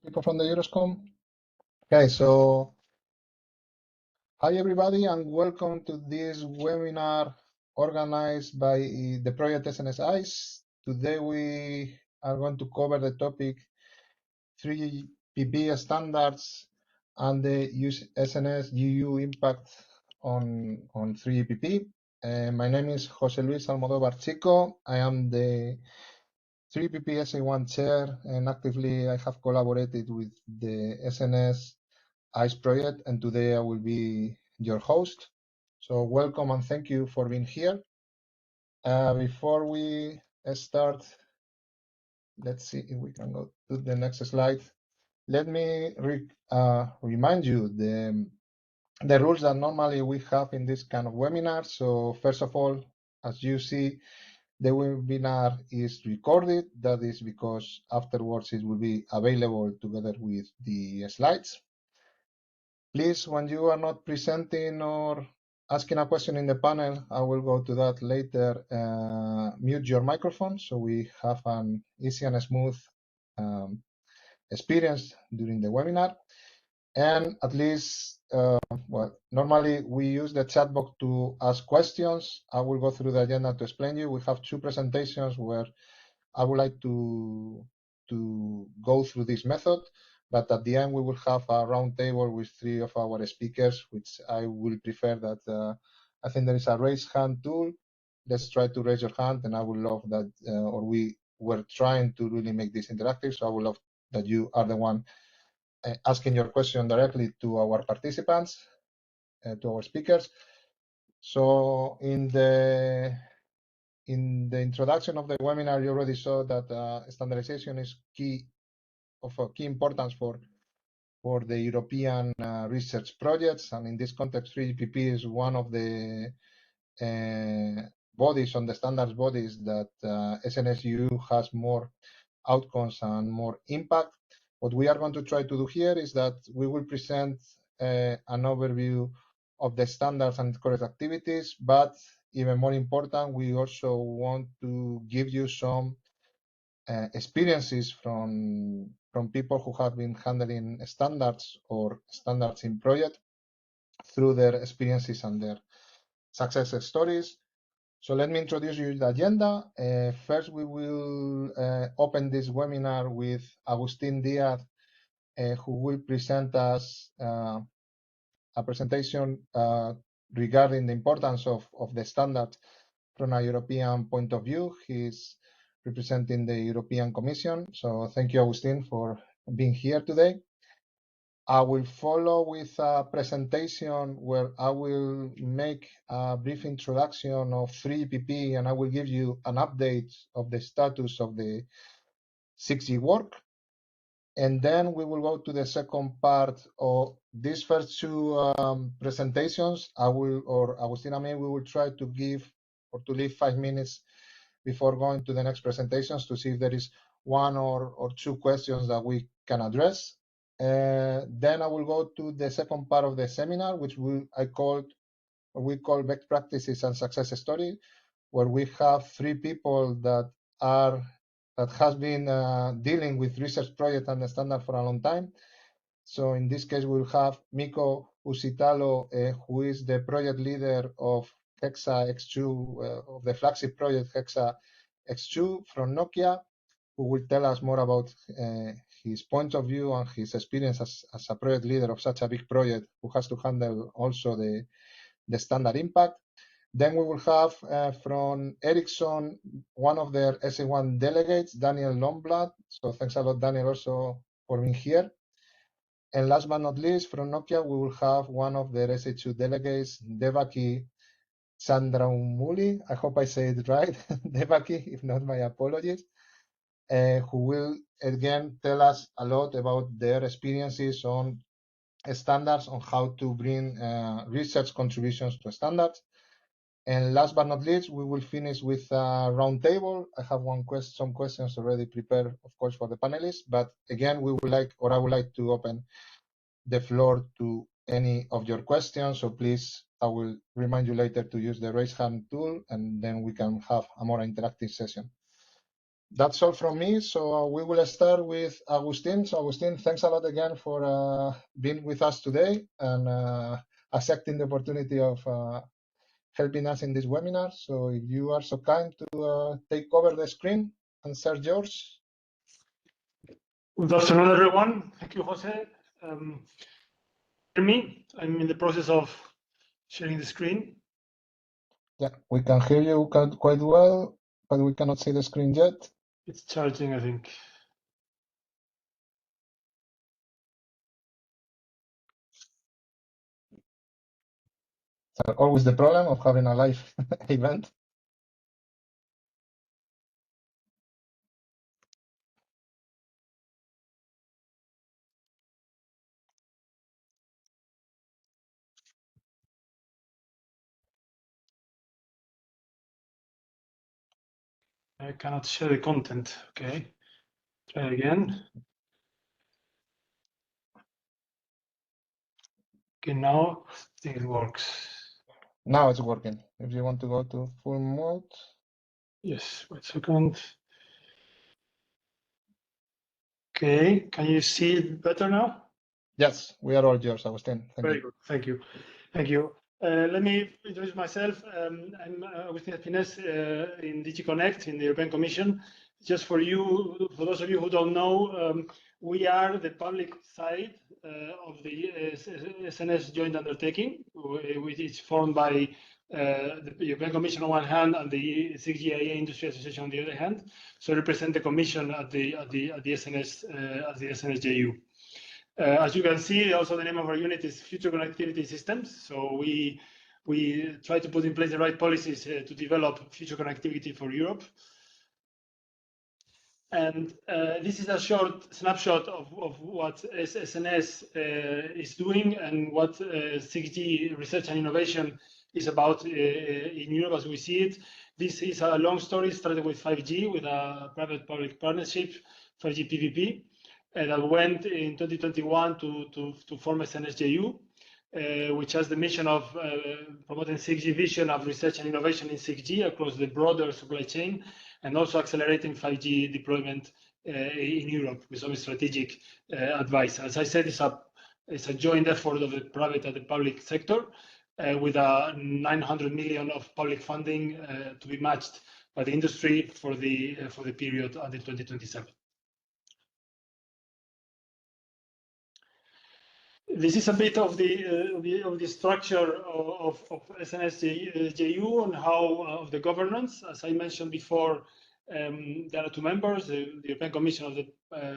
People from the Euroscom. Okay, so hi everybody and welcome to this webinar organized by the project SNS-JU. Today we are going to cover the topic 3PP standards and the SNS-JU impact on 3PP. My name is José Luis Almodóvar Chico. I am the 3PP SA1 chair, and actively I have collaborated with the SNS-JU project, and today I will be your host. So welcome and thank you for being here. Before we start, let's see if we can go to the next slide. Let me remind you the rules that normally we have in this kind of webinar. So first of all, as you see, the webinar is recorded. That is because afterwards it will be available together with the slides. Please, when you are not presenting or asking a question in the panel, I will go to that later, mute your microphone so we have an easy and smooth experience during the webinar. And at least, well, normally we use the chat box to ask questions. I will go through the agenda to explain you. We have two presentations where I would like to go through this method, but at the end we will have a round table with three of our speakers, which I will prefer that I think there is a raise hand tool. Let's try to raise your hand, and I would love that, or we were trying to really make this interactive, so I would love that you are the one asking your question directly to our participants, to our speakers. So in the introduction of the webinar, you already saw that standardization is of key importance for the European research projects, and in this context, 3GPP is one of the bodies on the standards bodies that SNS-JU has more outcomes and more impact. What we are going to try to do here is that we will present an overview of the standards and correct activities, but even more important, we also want to give you some experiences from people who have been handling standards or standards in project through their experiences and their success stories. So let me introduce you the agenda. First, we will open this webinar with Agustin Diaz, who will present us a presentation regarding the importance of the standards from a European point of view. He's representing the European Commission. So thank you, Agustin, for being here today. I will follow with a presentation where I will make a brief introduction of 3GPP, and I will give you an update of the status of the 6G work. And then we will go to the second part of these first two presentations. I will, or Agustin and me, we will try to give or to leave 5 minutes before going to the next presentations to see if there is one or two questions that we can address. Then I will go to the second part of the seminar, which we call best practices and success story, where we have three people that has been dealing with research project and the standard for a long time. So in this case, we'll have Mikko Uusitalo, who is the project leader of Hexa X2, of the flagship project Hexa X2 from Nokia, who will tell us more about his point of view and his experience as a project leader of such a big project, who has to handle also the standard impact. Then we will have from Ericsson, one of their SA1 delegates, Daniel Lomblad. So thanks a lot, Daniel, also for being here. And last but not least, from Nokia, we will have one of their SA2 delegates, Devaki Chandraumuli. I hope I say it right, Devaki, if not, my apologies. Who will again tell us a lot about their experiences on standards, on how to bring research contributions to standards. And last but not least, we will finish with a roundtable. I have some questions already prepared, of course, for the panelists. But again, I would like to open the floor to any of your questions. So please, I will remind you later to use the raise hand tool, and then we can have a more interactive session. That's all from me. So we will start with Agustin. So Agustin, thanks a lot again for being with us today and accepting the opportunity of helping us in this webinar. So if you are so kind to take over the screen and share yours. Good afternoon, everyone. Thank you, Jose. Hear me? I'm in the process of sharing the screen. Yeah, we can hear you quite well, but we cannot see the screen yet. It's charging, I think. So always the problem of having a live event. I cannot share the content. Okay, try again. Okay, now I think it works. Now it's working. If you want to go to full mode. Yes, wait a second. Okay, can you see it better now? Yes, we are all yours, Agustin. Thank Very you. good, thank you. Thank you. Let me introduce myself. I'm Agustin Espines in DG Connect in the European Commission. Just for you, for those of you who don't know, we are the public side of the SNS joint undertaking, which is formed by the European Commission on one hand and the 6G Industry Association on the other hand. So represent the Commission at the SNS-JU. As you can see, also the name of our unit is Future Connectivity Systems. So we try to put in place the right policies to develop future connectivity for Europe. And this is a short snapshot of what SNS is doing and what 6G research and innovation is about in Europe as we see it. This is a long story, started with 5G, with a private-public partnership, 5G PPP, that went in 2021 to form SNS-JU, which has the mission of promoting 6G vision of research and innovation in 6G across the broader supply chain, and also accelerating 5G deployment in Europe with some strategic advice. As I said, it's a joint effort of the private and the public sector with 900 million of public funding to be matched by the industry for the period until 2027. This is a bit of the structure of SNS-JU and how of the governance. As I mentioned before, there are two members, the European Commission of the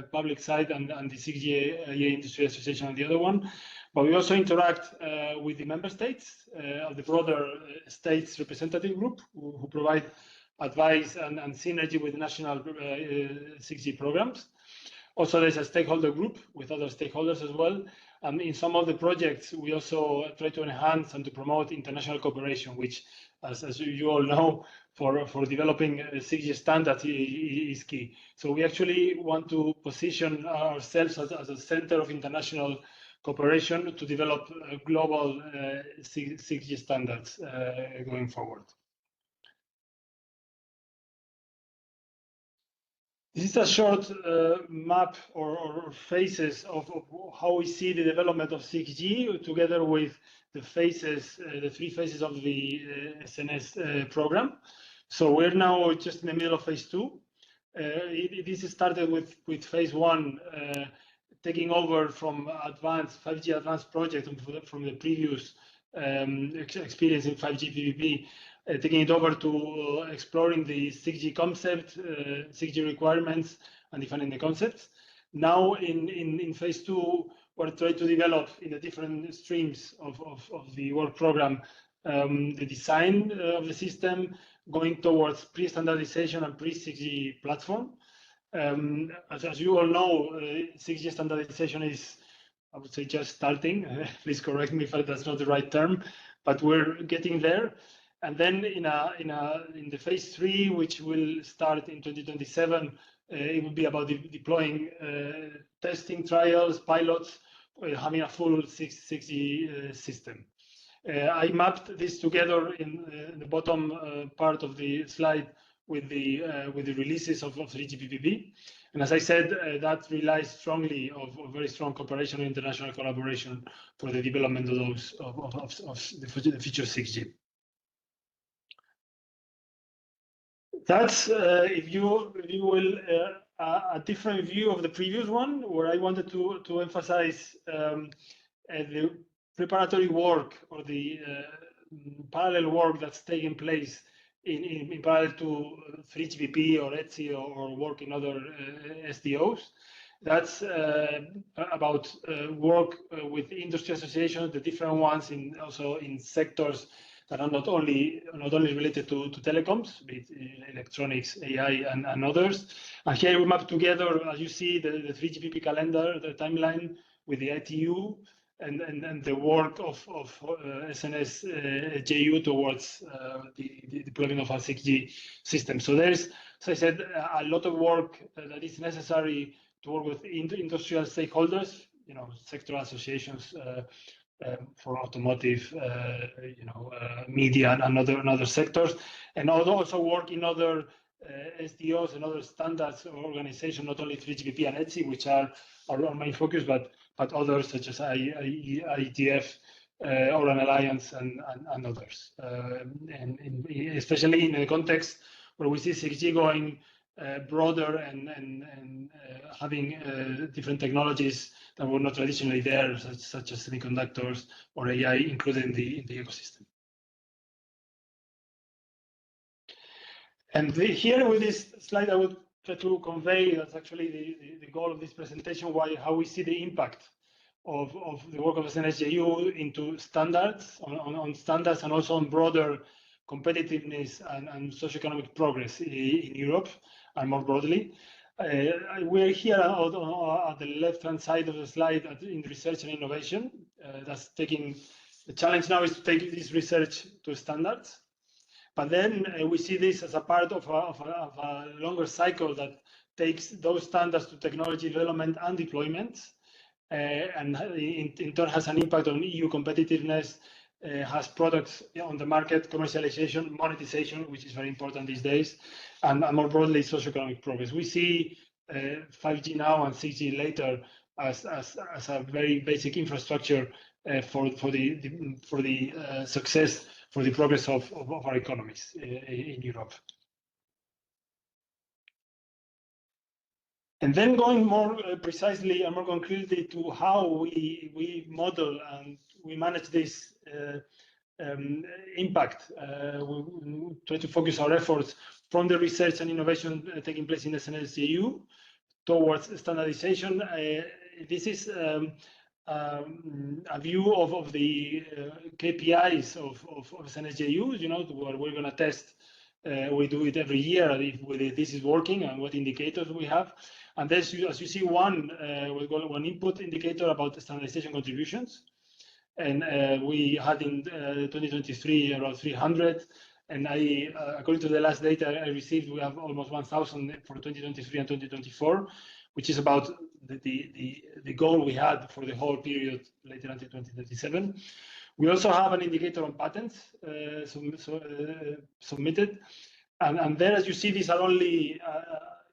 public side and the 6G Industry Association on the other one. But we also interact with the member states of the broader states representative group who provide advice and synergy with national 6G programs. Also, there's a stakeholder group with other stakeholders as well. And in some of the projects, we also try to enhance and to promote international cooperation, which, as you all know, for developing 6G standards is key. So we actually want to position ourselves as a center of international cooperation to develop global 6G standards going forward. This is a short map or phases of how we see the development of 6G together with the phases, the three phases of the SNS program. So we're now just in the middle of phase 2. This started with phase 1, taking over from 5G advanced project from the previous experience in 5G PPP. Taking it over to exploring the 6G concept, 6G requirements, and defining the concepts. Now in phase 2, we're trying to develop in the different streams of the work program the design of the system, going towards pre-standardization and pre-6G platform. As you all know, 6G standardization is, I would say, just starting. Please correct me if that's not the right term, but we're getting there. And then in the phase 3, which will start in 2027, it will be about deploying testing trials, pilots, having a full 6G system. I mapped this together in the bottom part of the slide with the releases of 3GPP. And as I said, that relies strongly of very strong cooperation and international collaboration for the development of those of the future 6G. That's, if you will, a different view of the previous one, where I wanted to emphasize the preparatory work or the parallel work that's taking place in parallel to 3GPP or ETSI or work in other SDOs. That's about work with industry associations, the different ones also in sectors that are not only related to telecoms, be it electronics, AI, and others. And here we map together, as you see, the 3GPP calendar, the timeline with the ITU, and the work of SNS-JU towards the deployment of a 6G system. So there's, as I said, a lot of work that is necessary to work with industrial stakeholders, sectoral associations for automotive, media and other sectors, and also work in other SDOs and other standards organizations, not only 3GPP and ETSI, which are our main focus, but others such as IETF, Oran Alliance, and others. And especially in the context where we see 6G going broader and having different technologies that were not traditionally there, such as semiconductors or AI included in the ecosystem. And here with this slide, I would try to convey, that's actually the goal of this presentation, how we see the impact of the work of SNS-JU into standards, on standards, and also on broader competitiveness and socioeconomic progress in Europe and more broadly. We're here at the left-hand side of the slide in research and innovation. That's taking, the challenge now is to take this research to standards. But then we see this as a part of a longer cycle that takes those standards to technology development and deployment, and in turn has an impact on EU competitiveness, has products on the market, commercialization, monetization, which is very important these days, and more broadly, socioeconomic progress. We see 5G now and 6G later as a very basic infrastructure for the success, for the progress of our economies in Europe. And then going more precisely and more concretely to how we model and we manage this impact. We try to focus our efforts from the research and innovation taking place in the SNS-JU towards standardization. This is a view of the KPIs of SNS-JU, where we're going to test. We do it every year if this is working and what indicators we have. And there's, as you see, one input indicator about standardization contributions. And we had in 2023 around 300. And according to the last data I received, we have almost 1,000 for 2023 and 2024, which is about the goal we had for the whole period later until 2027. We also have an indicator on patents submitted. And there, as you see, these are only,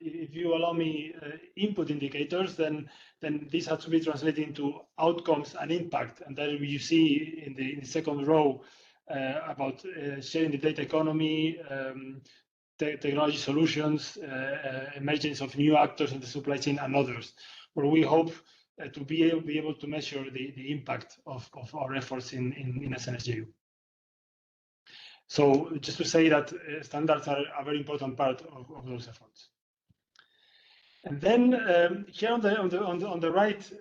if you allow me, input indicators, then this has to be translated into outcomes and impact. And there you see in the second row about sharing the data economy, technology solutions, emergence of new actors in the supply chain and others, where we hope to be able to measure the impact of our efforts in SNS-JU. So just to say that standards are a very important part of those efforts. And then here on the right,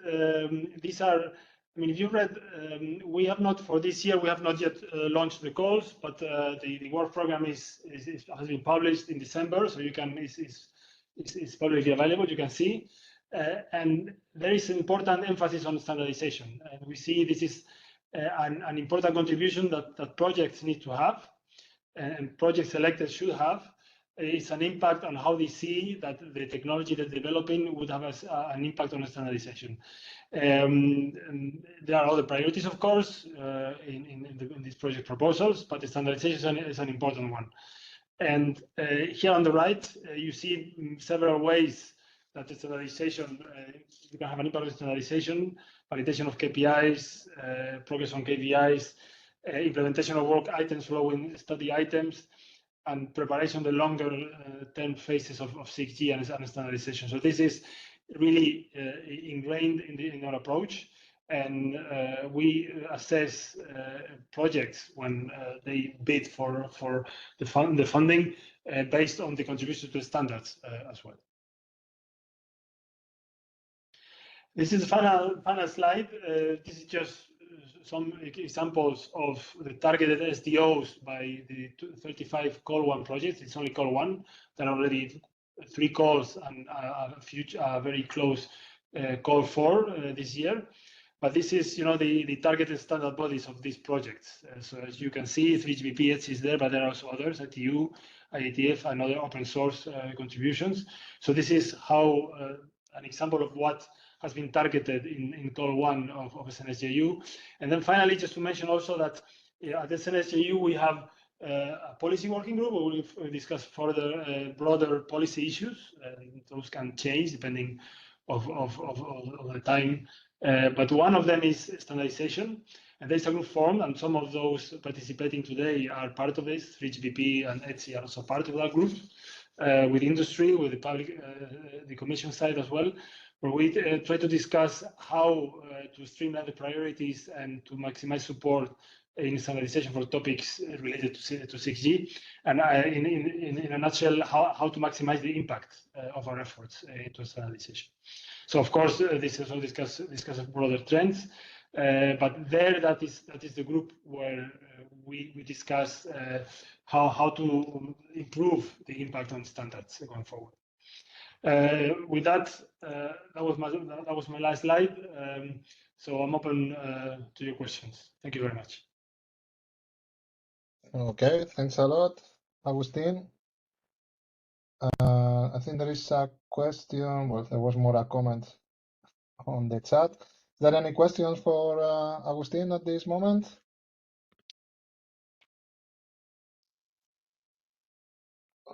these are, I mean, if you read, we have not, for this year, we have not yet launched the calls, but the work program has been published in December, so you can, it's publicly available, you can see. And there is an important emphasis on standardization. And we see this is an important contribution that projects need to have, and projects selected should have. It's an impact on how they see that the technology they're developing would have an impact on standardization. There are other priorities, of course, in these project proposals, but the standardization is an important one. And here on the right, you see several ways that the standardization, you can have an impact on standardization, validation of KPIs, progress on KPIs, implementation of work items flowing study items, and preparation of the longer term phases of 6G and standardization. So this is really ingrained in our approach. And we assess projects when they bid for the funding based on the contribution to the standards as well. This is the final slide. This is just some examples of the targeted SDOs by the 35 call one projects. It's only call one. There are already 3 calls and a very close call 4 this year. But this is, the targeted standard bodies of these projects. So as you can see, 3GPP is there, but there are also others, ITU, IATF, and other open source contributions. So this is how an example of what has been targeted in call 1 of SNS-JU. And then finally, just to mention also that at SNS-JU, we have a policy working group where we'll discuss further broader policy issues. Those can change depending of the time. But one of them is standardization. And there's a group formed, and some of those participating today are part of this. 3GPP and ETSI are also part of that group, with industry, with the public, the commission side as well, where we try to discuss how to streamline the priorities and to maximize support in standardization for topics related to 6G, and in a nutshell, how to maximize the impact of our efforts into standardization. So of course, this also discuss broader trends, but that is the group where we discuss how to improve the impact on standards going forward. With that, that was my last slide. So I'm open to your questions. Thank you very much. Okay, thanks a lot, Agustin. I think there is a question. Well, there was more a comment on the chat. Is there any questions for Agustin at this moment?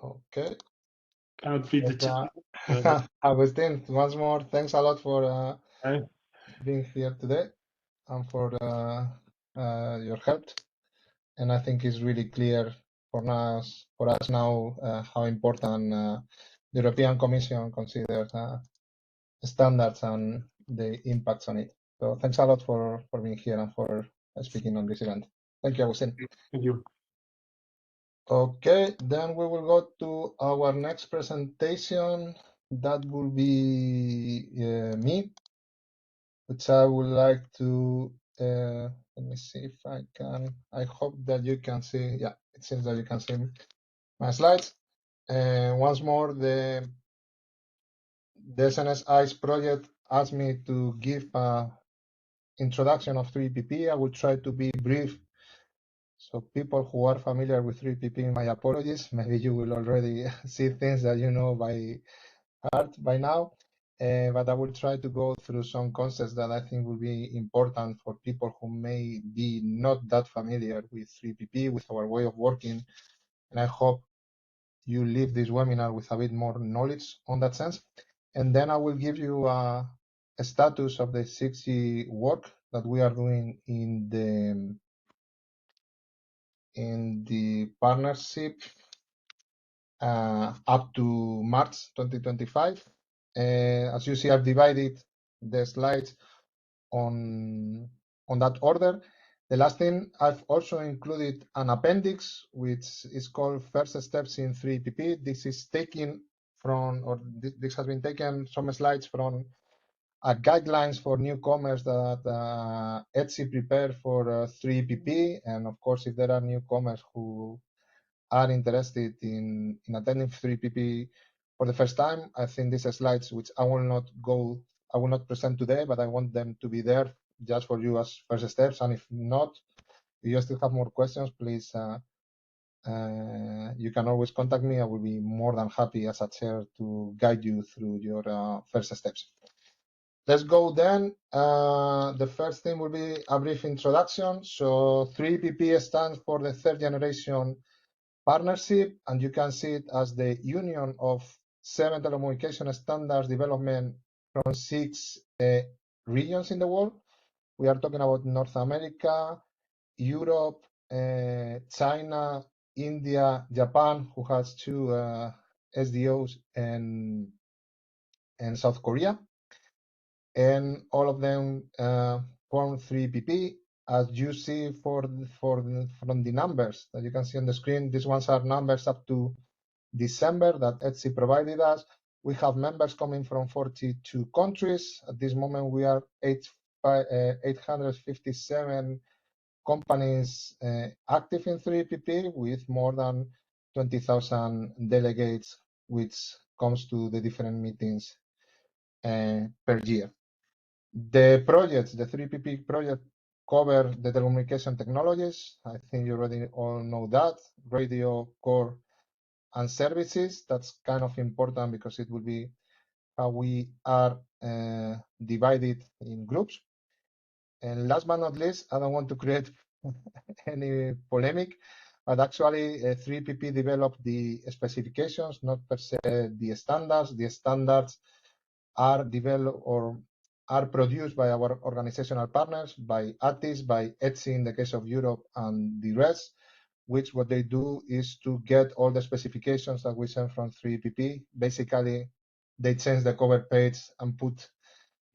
Okay. Cannot read the chat. Agustin, once more, thanks a lot for being here today and for your help. And I think it's really clear for us now how important the European Commission considers standards and the impacts on it. So thanks a lot for being here and for speaking on this event. Thank you, Agustin. Thank you. Okay, then we will go to our next presentation. That will be me, which I would like to, let me see if I can, I hope that you can see, yeah, it seems that you can see my slides. Once more, the SNS-ICE project asked me to give an introduction of 3PP. I will try to be brief. So people who are familiar with 3PP, my apologies. Maybe you will already see things that you know by heart by now. But I will try to go through some concepts that I think will be important for people who may be not that familiar with 3PP, with our way of working. And I hope you leave this webinar with a bit more knowledge on that sense. And then I will give you a status of the 6G work that we are doing in the partnership up to March 2025. As you see, I've divided the slides on that order. The last thing, I've also included an appendix, which is called First Steps in 3PP. This is taken from, or this has been taken, some slides from guidelines for newcomers that ETSI prepared for 3PP. And of course, if there are newcomers who are interested in attending 3PP for the first time, I think these slides, which I will not present today, but I want them to be there just for you as first steps. And if not, if you still have more questions, please, you can always contact me. I will be more than happy as a chair to guide you through your first steps. Let's go then. The first thing will be a brief introduction. So 3PP stands for the third generation partnership, and you can see it as the union of 7 telecommunication standards development from 6 regions in the world. We are talking about North America, Europe, China, India, Japan, who has 2 SDOs, and South Korea. And all of them form 3PP. As you see from the numbers that you can see on the screen, these ones are numbers up to December that ETSI provided us. We have members coming from 42 countries. At this moment, we are 857 companies active in 3PP with more than 20,000 delegates, which comes to the different meetings per year. The projects, the 3PP project, cover the telecommunication technologies. I think you already all know that. Radio, core, and services. That's kind of important because it will be how we are divided in groups. And last but not least, I don't want to create any polemic, but actually 3PP developed the specifications, not per se the standards. The standards are developed or are produced by our organizational partners, by ATIS, by ETSI in the case of Europe, and the rest, which what they do is to get all the specifications that we send from 3PP. Basically, they change the cover page and put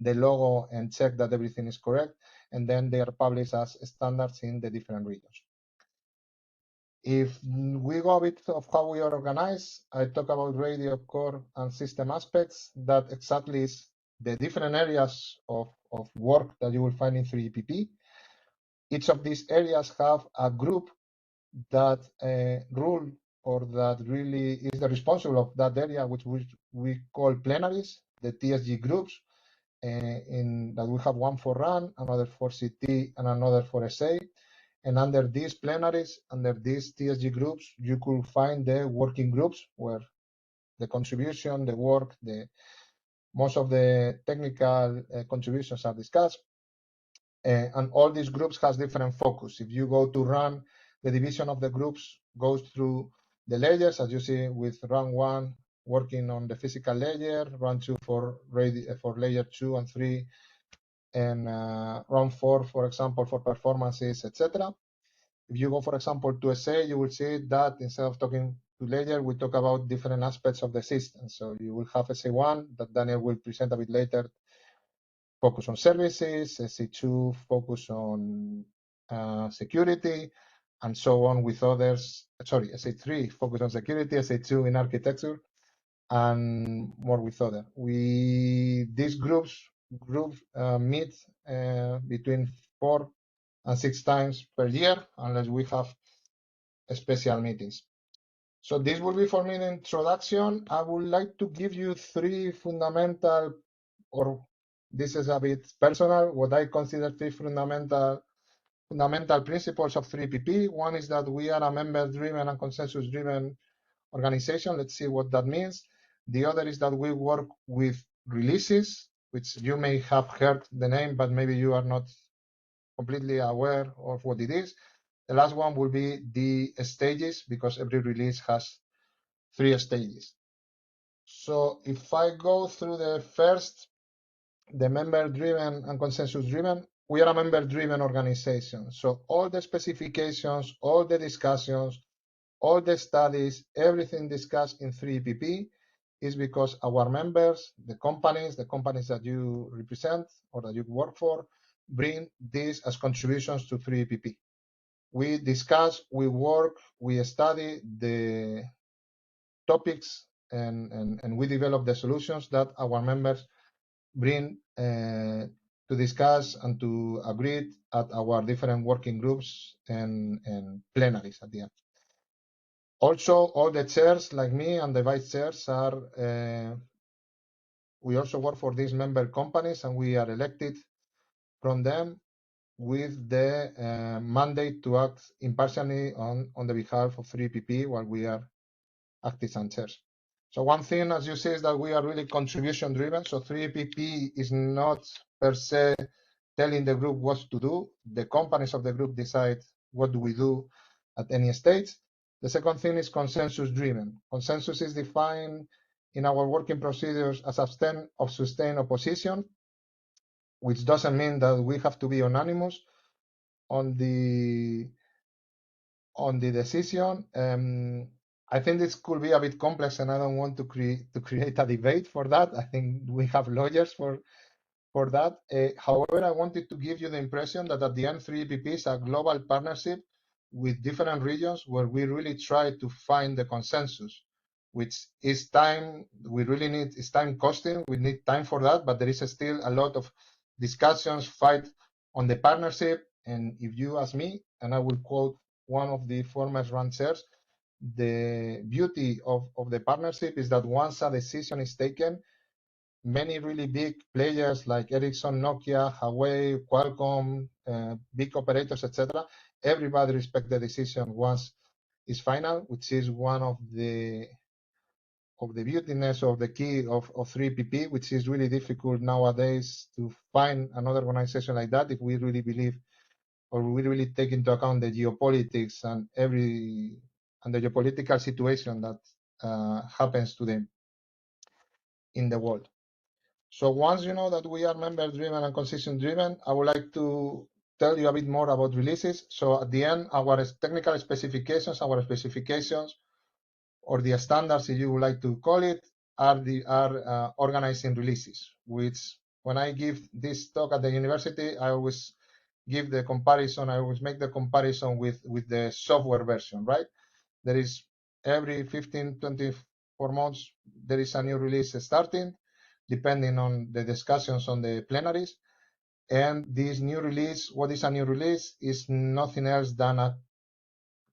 the logo and check that everything is correct, and then they are published as standards in the different regions. If we go a bit of how we are organized, I talk about radio, core, and system aspects. That exactly is the different areas of work that you will find in 3PP. Each of these areas have a group that rule or that really is the responsible of that area, which we call plenaries, the TSG groups, in that we have one for RAN, another for CT, and another for SA. And under these plenaries, under these TSG groups, you could find the working groups where the contribution, the work, most of the technical contributions are discussed. And all these groups has different focus. If you go to RAN, the division of the groups goes through the layers, as you see with RAN 1 working on the physical layer, RAN 2 for layer 2 and 3, and RAN 4, for example, for performances, etc. If you go, for example, to SA, you will see that instead of talking to layer, we talk about different aspects of the system. So you will have SA1 that Daniel will present a bit later, focus on services, SA2 focus on security, and so on with others. Sorry, SA3 focus on security, SA2 in architecture, and more with other. These groups meet between 4 and 6 times per year, unless we have special meetings. So this will be for me the introduction. I would like to give you 3 fundamental, or this is a bit personal, what I consider 3 fundamental principles of 3PP. One is that we are a member-driven and consensus-driven organization. Let's see what that means. The other is that we work with releases, which you may have heard the name, but maybe you are not completely aware of what it is. The last one will be the stages, because every release has 3 stages. So if I go through the first, the member-driven and consensus-driven, we are a member-driven organization. So all the specifications, all the discussions, all the studies, everything discussed in 3PP is because our members, the companies that you represent or that you work for, bring this as contributions to 3PP. We discuss, we work, we study the topics, and we develop the solutions that our members bring to discuss and to agree at our different working groups and plenaries at the end. Also, all the chairs, like me and the vice chairs, are we also work for these member companies, and we are elected from them with the mandate to act impartially on the behalf of 3PP while we are acting as chairs. So one thing, as you see, is that we are really contribution driven. So 3PP is not per se telling the group what to do. The companies of the group decide what do we do at any stage. The second thing is consensus driven. Consensus is defined in our working procedures as abstain of sustained opposition, which doesn't mean that we have to be unanimous on the decision. I think this could be a bit complex, and I don't want to create a debate for that. I think we have lawyers for that. However, I wanted to give you the impression that at the end, 3EPP is a global partnership with different regions where we really try to find the consensus, which is time. We really need, it's time costing. We need time for that, but there is still a lot of discussions, fight on the partnership. And if you ask me, and I will quote one of the former ranchers, the beauty of the partnership is that once a decision is taken, many really big players like Ericsson, Nokia, Huawei, Qualcomm, big operators, etc., everybody respects the decision once it's final, which is one of the beautiness of the key of 3PP, which is really difficult nowadays to find another organization like that if we really believe or we really take into account the geopolitics and the geopolitical situation that happens to them in the world. So once you know that we are member-driven and consensus-driven, I would like to tell you a bit more about releases. So at the end, our technical specifications, or the standards, if you would like to call it, are organizing releases, which when I give this talk at the university, I always give the comparison, I always make the comparison with the software version, right? There is every 15, 24 months, there is a new release starting, depending on the discussions on the plenaries. And this new release, what is a new release? Is nothing else than a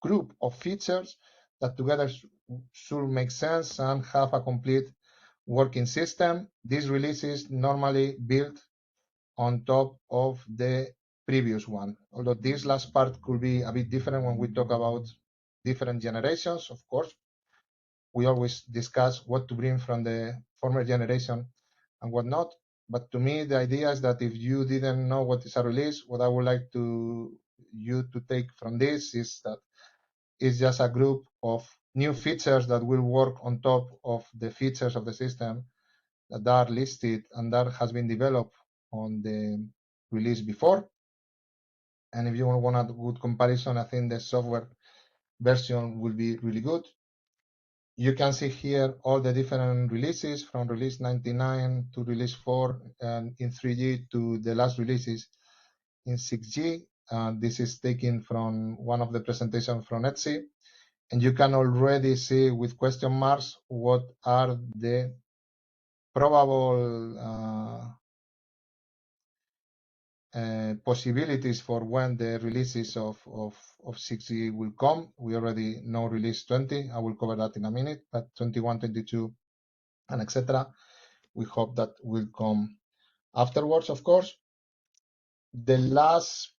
group of features that together should make sense and have a complete working system. These releases normally built on top of the previous one. Although this last part could be a bit different when we talk about different generations, of course. We always discuss what to bring from the former generation and what not. But to me, the idea is that if you didn't know what is a release, what I would like you to take from this is that it's just a group of new features that will work on top of the features of the system that are listed and that has been developed on the release before. And if you want a good comparison, I think the software version will be really good. You can see here all the different releases from release 99 to release 4 and in 3G to the last releases in 6G. This is taken from one of the presentations from Etsy. And you can already see with question marks what are the probable possibilities for when the releases of 6G will come. We already know release 20. I will cover that in a minute, but 21, 22, and etc. We hope that will come afterwards, of course. The last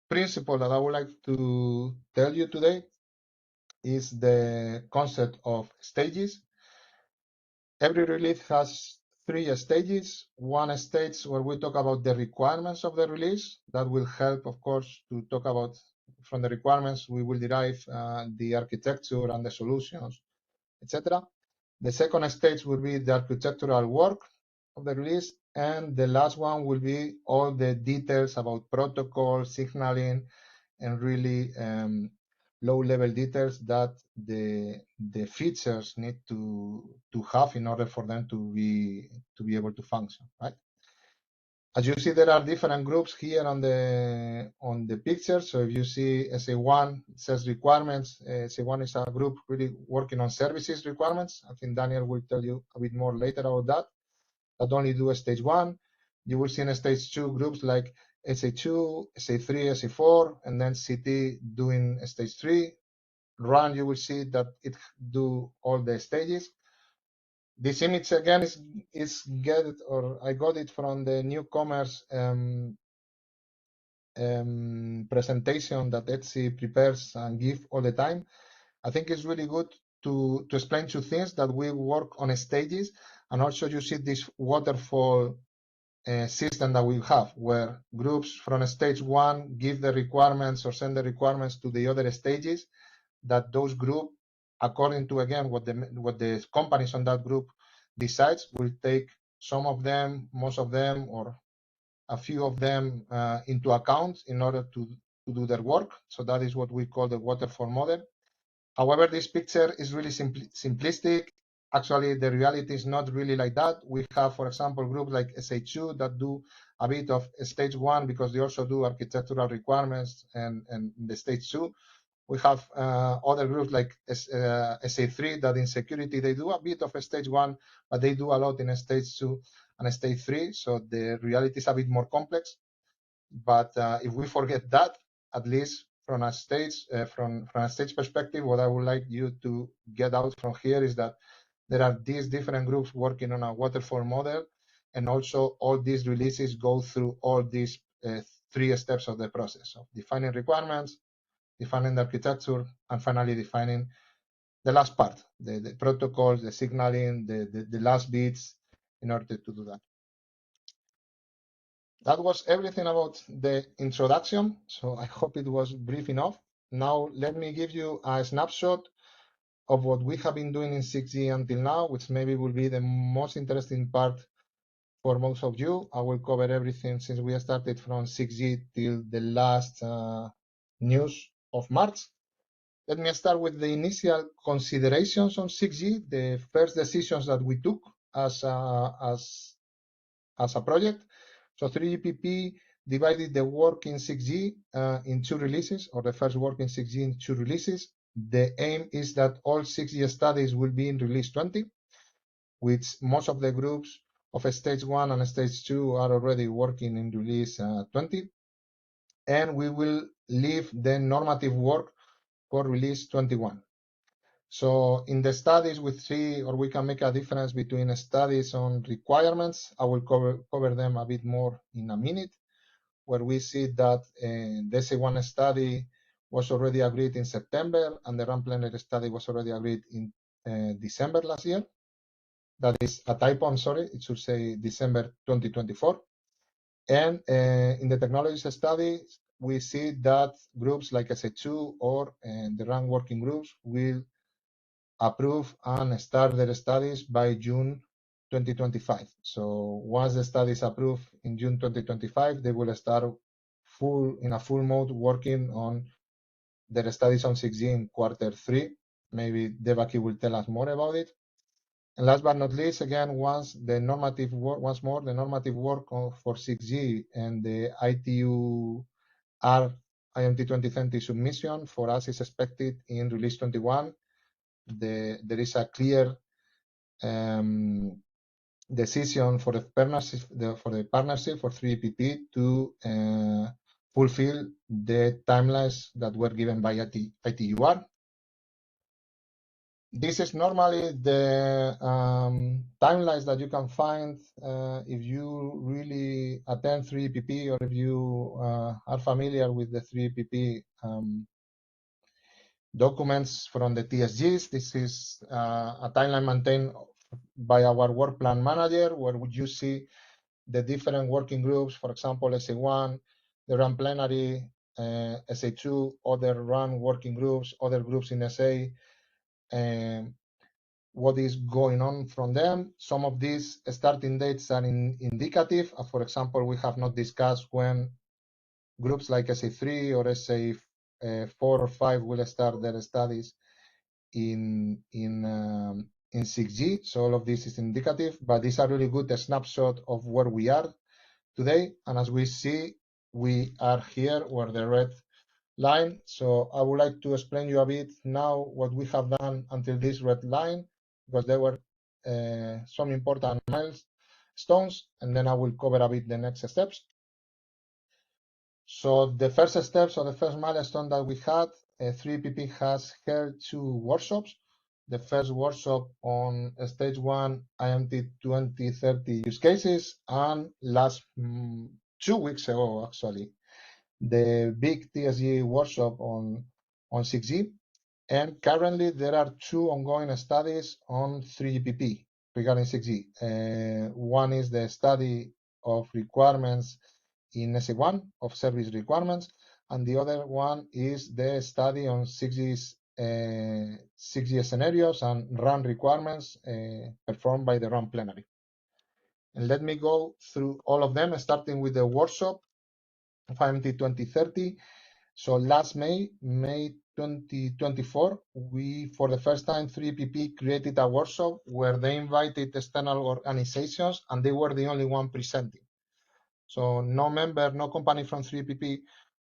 principle that I would like to tell you today is the concept of stages. Every release has 3 stages. One stage where we talk about the requirements of the release. That will help, of course, to talk about from the requirements, we will derive the architecture and the solutions, etc. The second stage will be the architectural work of the release. And the last one will be all the details about protocol, signaling, and really low-level details that the features need to have in order for them to be able to function, right? As you see, there are different groups here on the picture. So if you see SA1, it says requirements. SA1 is a group really working on services requirements. I think Daniel will tell you a bit more later about that only do a stage 1. You will see in a stage 2 groups like SA2, SA3, SA4, and then CT doing stage 3. Run, you will see that it do all the stages. This image again I got it from the newcomers presentation that Etsy prepares and give all the time. I think it's really good to explain 2 things, that we work on stages, and also you see this waterfall system that we have, where groups from stage 1 give the requirements or send the requirements to the other stages. that those group, according to again what the companies on that group decides, will take some of them, most of them, or a few of them into account in order to do their work. So that is what we call the waterfall model. However, this picture is really simplistic. Actually, the reality is not really like that. We have, for example, groups like SH2 that do a bit of stage 1 because they also do architectural requirements and the stage 2. We have other groups like SA3 that in security, they do a bit of a stage 1, but they do a lot in a stage 2 and a stage 3. So the reality is a bit more complex. But if we forget that, at least from a stage perspective, what I would like you to get out from here is that there are these different groups working on a waterfall model, and also all these releases go through all these 3 steps of the process of defining requirements, defining the architecture, and finally defining the last part, the protocols, the signaling, the last bits in order to do that. That was everything about the introduction, so I hope it was brief enough. Now let me give you a snapshot of what we have been doing in 6G until now, which maybe will be the most interesting part for most of you. I will cover everything since we started from 6G till the last news of March. Let me start with the initial considerations on 6G, the first decisions that we took as a project. So 3GPP divided the work in 6G in 2 releases, or the first work in 6G in 2 releases. The aim is that all 6G studies will be in release 20, which most of the groups of stage 1 and stage 2 are already working in release 20. And we will leave the normative work for release 21. So in the studies we see, or we can make a difference between studies on requirements. I will cover them a bit more in a minute, where we see that the SA1 study was already agreed in September, and the RAM plenary study was already agreed in December last year. That is a typo, I'm sorry, it should say December 2024. And in the technologies study, we see that groups like SA2 or the RAM working groups will approve and start their studies by June 2025. So once the study is approved in June 2025, they will start in a full mode working on their studies on 6G in Q3. Maybe Devaki will tell us more about it. And last but not least, again, once the normative work for 6G and the ITU R IMT 2020 submission for us is expected in release 21. There is a clear decision for the partnership for 3GPP to fulfill the timelines that were given by ITUR. This is normally the timelines that you can find if you really attend 3GPP, or if you are familiar with the 3GPP documents from the TSGs. This is a timeline maintained by our work plan manager, where would you see the different working groups, for example, SA1, the RAM plenary, SA2, other RAM working groups, other groups in SA, what is going on from them. Some of these starting dates are indicative. For example, we have not discussed when groups like SA3 or SA4 or 5 will start their studies in 6G. So all of this is indicative, but these are really good snapshot of where we are today. And as we see, we are here where the red line. So I would like to explain you a bit now what we have done until this red line, because there were some important milestones, and then I will cover a bit the next steps. So the first steps, or the first milestone that we had, 3GPP has held 2 workshops. The first workshop on stage 1 IMT 2030 use cases, and last 2 weeks ago, actually, the big TSG workshop on 6G. And currently there are 2 ongoing studies on 3GPP regarding 6G. One is the study of requirements in SA1 of service requirements, and the other one is the study on 6G's 6G scenarios and run requirements performed by the run plenary. And let me go through all of them, starting with the workshop of IMT 2030. So last May 2024, we, for the first time, 3PP created a workshop where they invited external organizations, and they were the only one presenting. So no member, no company from 3PP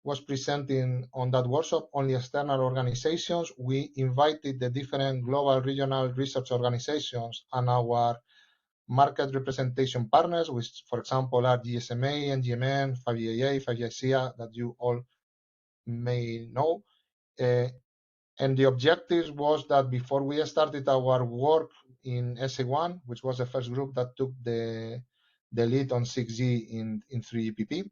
was presenting on that workshop, only external organizations. We invited the different global regional research organizations and our market representation partners, which, for example, are GSMA, NGMN, 5EAA, 5EACA, that you all may know. And the objective was that before we started our work in SA1, which was the first group that took the lead on 6G in 3EPP,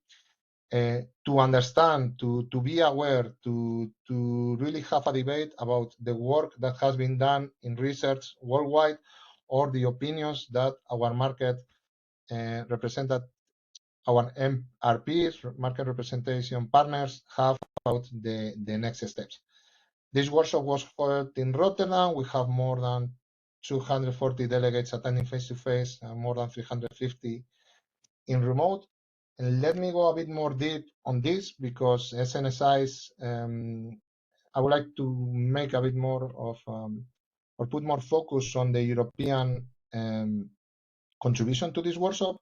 to understand, to be aware, to really have a debate about the work that has been done in research worldwide, or the opinions that our market represented, our MRPs, market representation partners, have about the next steps. This workshop was held in Rotterdam. We have more than 240 delegates attending face-to-face, and more than 350 in remote. And let me go a bit more deep on this, because SNSIs, I would like to make a bit more of, or put more focus on the European contribution to this workshop,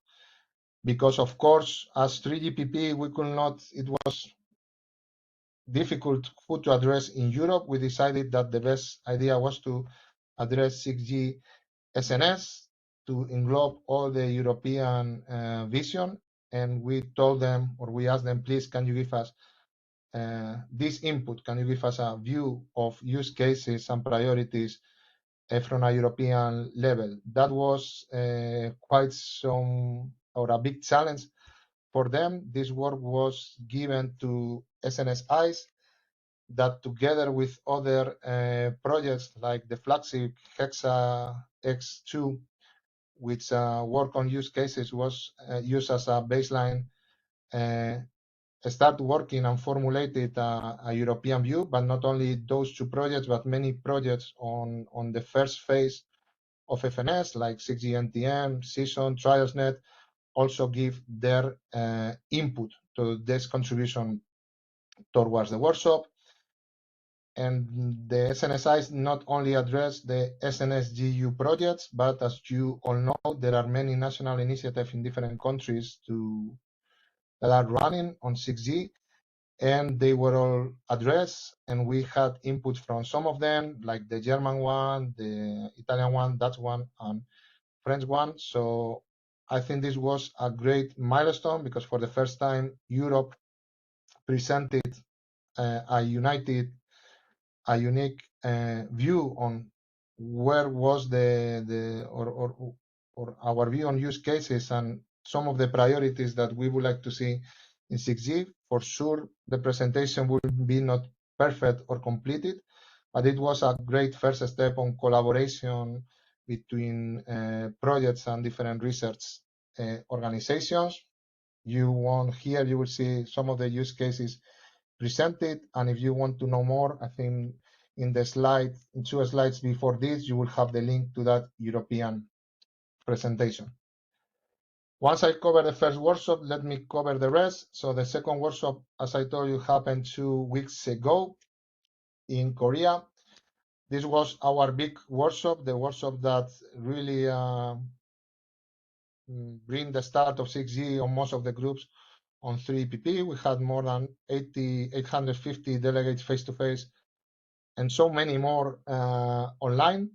because of course, as 3GPP, we could not, it was difficult food to address in Europe. We decided that the best idea was to address 6G SNS to englobe all the European vision. And we told them, or we asked them, please, can you give us this input? Can you give us a view of use cases and priorities from a European level? That was quite some, or a big challenge for them. This work was given to SNSIs that, together with other projects like the flagship Hexa X2, which work on use cases, was used as a baseline, start working and formulated a European view. But not only those two projects, but many projects on the first phase of FNS, like 6G NTM, CSON, TrialsNet, also give their input to this contribution towards the workshop. And the SNSIs not only address the SNS-JU projects, but as you all know, there are many national initiatives in different countries that are running on 6G, and they were all addressed, and we had input from some of them, like the German one, the Italian one, Dutch one, and French one. So I think this was a great milestone, because for the first time, Europe presented a unique view on where was or our view on use cases and some of the priorities that we would like to see in 6G. For sure, the presentation will be not perfect or completed, but it was a great first step on collaboration between projects and different research organizations. You will see some of the use cases presented, and if you want to know more, I think in the slide, in 2 slides before this, you will have the link to that European presentation. Once I cover the first workshop, let me cover the rest. So the second workshop, as I told you, happened 2 weeks ago in Korea. This was our big workshop, the workshop that really bring the start of 6G on most of the groups on 3EPP. We had more than 850 delegates face-to-face, and so many more online.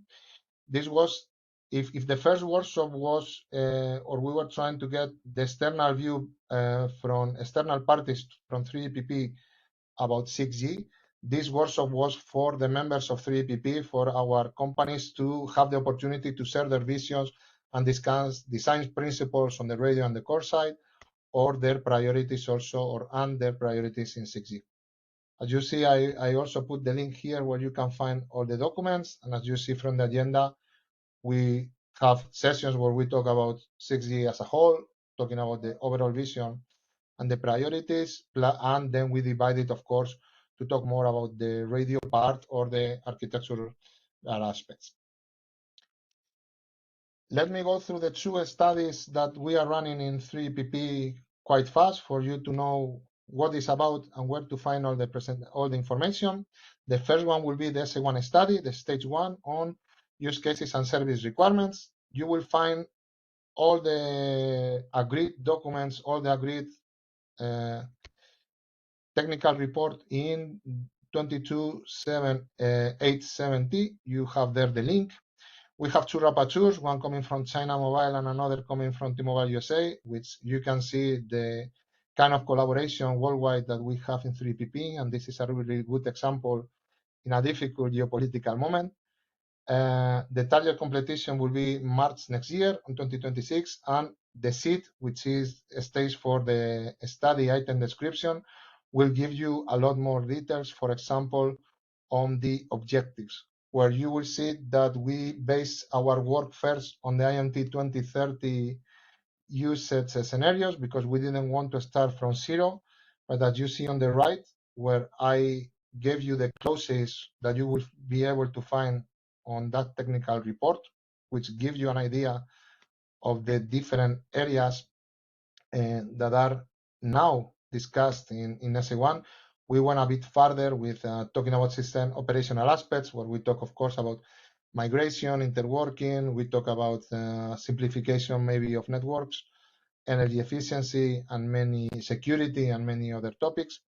This was, if the first workshop was, or we were trying to get the external view from external parties from 3EPP about 6G, this workshop was for the members of 3EPP, for our companies to have the opportunity to share their visions and discuss design principles on the radio and the core side, or their priorities also, and their priorities in 6G. As you see, I also put the link here where you can find all the documents. And as you see from the agenda, we have sessions where we talk about 6G as a whole, talking about the overall vision and the priorities. And then we divide it, of course, to talk more about the radio part or the architectural aspects. Let me go through the two studies that we are running in 3PP quite fast for you to know what it's about and where to find all the information. The first one will be the SA1 study, the stage 1 on use cases and service requirements. You will find all the agreed documents, all the agreed technical report in 22.7.870. You have there the link. We have two rapporteurs, one coming from China Mobile and another coming from T-Mobile USA, which you can see the kind of collaboration worldwide that we have in 3PP, and this is a really good example in a difficult geopolitical moment. The target completion will be March next year, in 2026, and the seed, which is a stage for the study item description, will give you a lot more details, for example, on the objectives, where you will see that we base our work first on the IMT 2030 usage scenarios, because we didn't want to start from zero. But as you see on the right, where I gave you the clauses that you will be able to find on that technical report, which gives you an idea of the different areas that are now discussed in SA1. We went a bit further with talking about system operational aspects, where we talk, of course, about migration, interworking. We talk about simplification maybe of networks, energy efficiency, and many security and many other topics.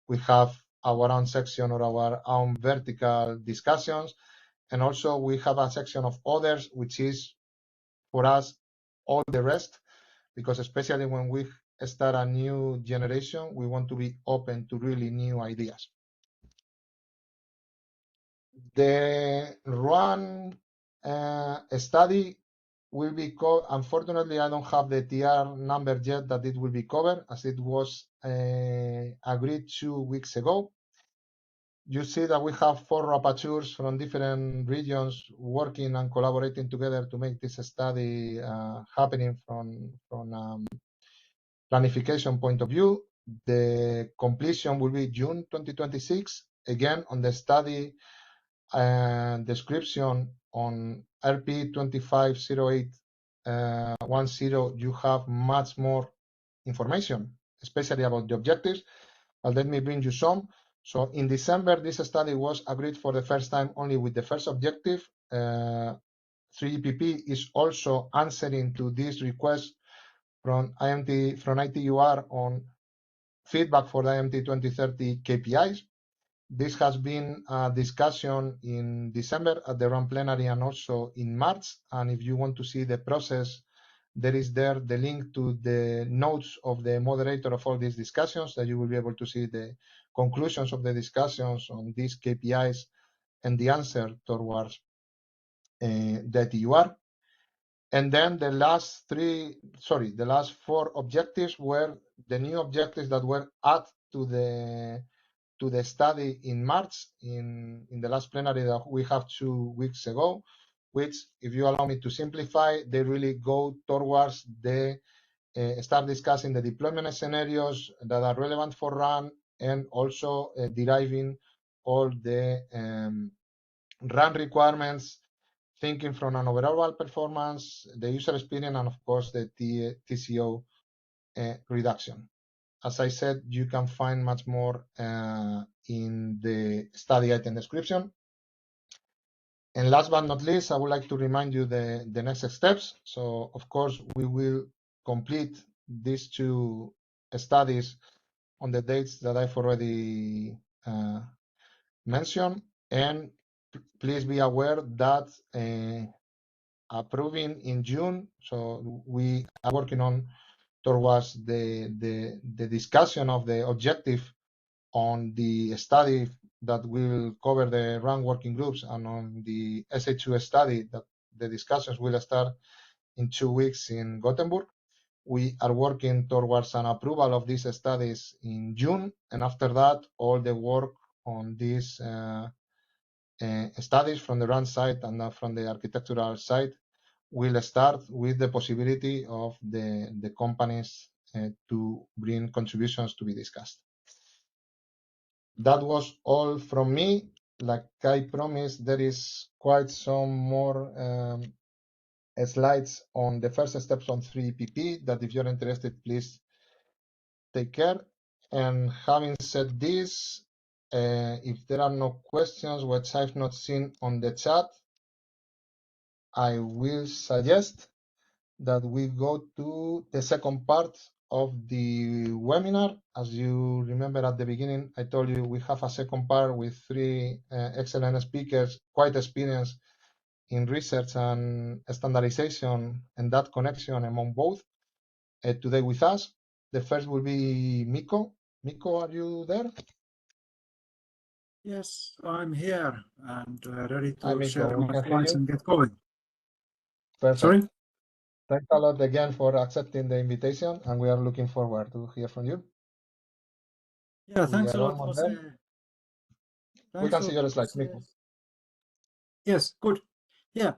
We have our own section or our own vertical discussions. And also we have a section of others, which is for us all the rest, because especially when we start a new generation, we want to be open to really new ideas. The RUN study will be covered. Unfortunately, I don't have the TR number yet that it will be covered, as it was agreed 2 weeks ago. You see that we have 4 rapporteurs from different regions working and collaborating together to make this study happening from planification point of view. The completion will be June 2026. Again, on the study description on RP 250810, you have much more information, especially about the objectives. But let me bring you some. So in December, this study was agreed for the first time only with the first objective. 3EPP is also answering to this request from ITUR on feedback for the IMT 2030 KPIs. This has been a discussion in December at the RUN plenary and also in March. And if you want to see the process, there is there the link to the notes of the moderator of all these discussions, that you will be able to see the conclusions of the discussions on these KPIs and the answer towards the TUR. And then the last 4 objectives were the new objectives that were added to the study in March in the last plenary that we have 2 weeks ago, which, if you allow me to simplify, they really go towards the start discussing the deployment scenarios that are relevant for RUN, and also deriving all the RUN requirements, thinking from an overall performance, the user experience, and of course the TCO reduction. As I said, you can find much more in the study item description. And last but not least, I would like to remind you the next steps. So of course, we will complete these 2 studies on the dates that I've already mentioned. And please be aware that approving in June, so we are working on towards the discussion of the objective on the study that will cover the RUN working groups, and on the SA2 study that the discussions will start in 2 weeks in Gothenburg. We are working towards an approval of these studies in June, and after that, all the work on these studies from the RUN side and from the architectural side will start, with the possibility of the companies to bring contributions to be discussed. That was all from me. Like I promised, there is quite some more slides on the first steps on 3PP that if you're interested, please take care. And having said this, if there are no questions which I've not seen on the chat, I will suggest that we go to the second part of the webinar. As you remember at the beginning, I told you we have a second part with three excellent speakers, quite experienced in research and standardization and that connection among both. Today with us, the first will be Mikko. Mikko, are you there? Yes, I'm here and ready Hi, to Mikko. share We my can hear slides you. and get going. Perfect. Sorry? Thanks a lot again for accepting the invitation, and we are looking forward to hear from you. Yeah, We thanks a are lot, almost Jose. there. We Thanks can a see lot, your slides, Jose. Mikko. Yes, good. Yeah,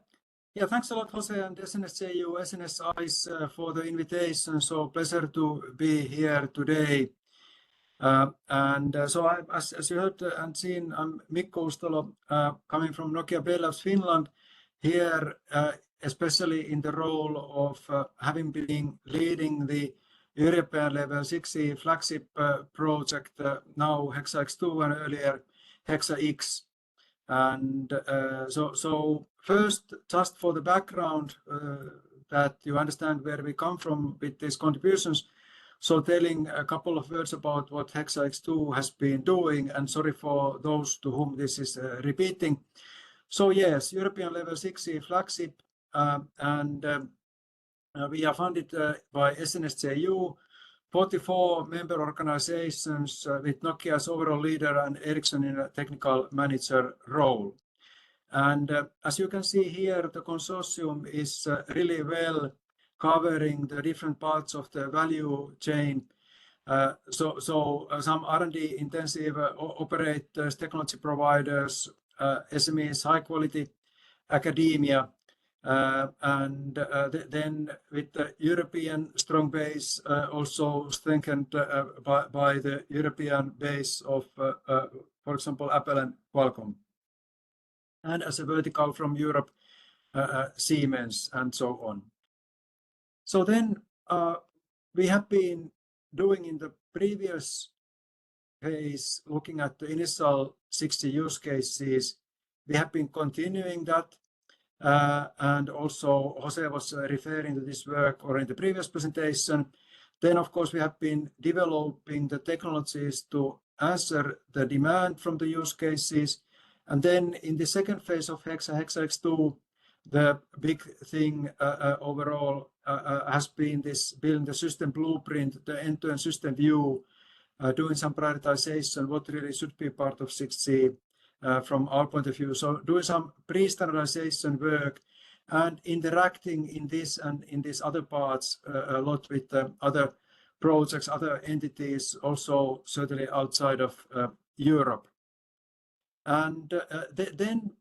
thanks a lot, Jose and SNS-JU, SNS-ICE for the invitation. So pleasure to be here today. So as you heard and seen, I'm Mikko Ustolo, coming from Nokia Bell Labs Finland, here especially in the role of having been leading the European level 6 flagship project, now HexaX2 and earlier HexaX. And so first, just for the background, that you understand where we come from with these contributions. So telling a couple of words about what HexaX2 has been doing, and sorry for those to whom this is repeating. So yes, European level 6 flagship, and we are funded by SNS-JU, 44 member organizations with Nokia as overall leader and Ericsson in a technical manager role. And as you can see here, the consortium is really well covering the different parts of the value chain. So some R&D intensive operators, technology providers, SMEs, high quality academia, and then with the European strong base also strengthened by the European base of, for example, Apple and Qualcomm. And as a vertical from Europe, Siemens and so on. So then we have been doing in the previous phase, looking at the initial 60 use cases, we have been continuing that. And also Jose was referring to this work or in the previous presentation. Then of course we have been developing the technologies to answer the demand from the use cases. And then in the second phase of HexaX2, the big thing overall has been this building the system blueprint, the end-to-end system view, doing some prioritization, what really should be part of 6G from our point of view. So doing some pre-standardization work and interacting in this and in these other parts a lot with other projects, other entities, also certainly outside of Europe. And then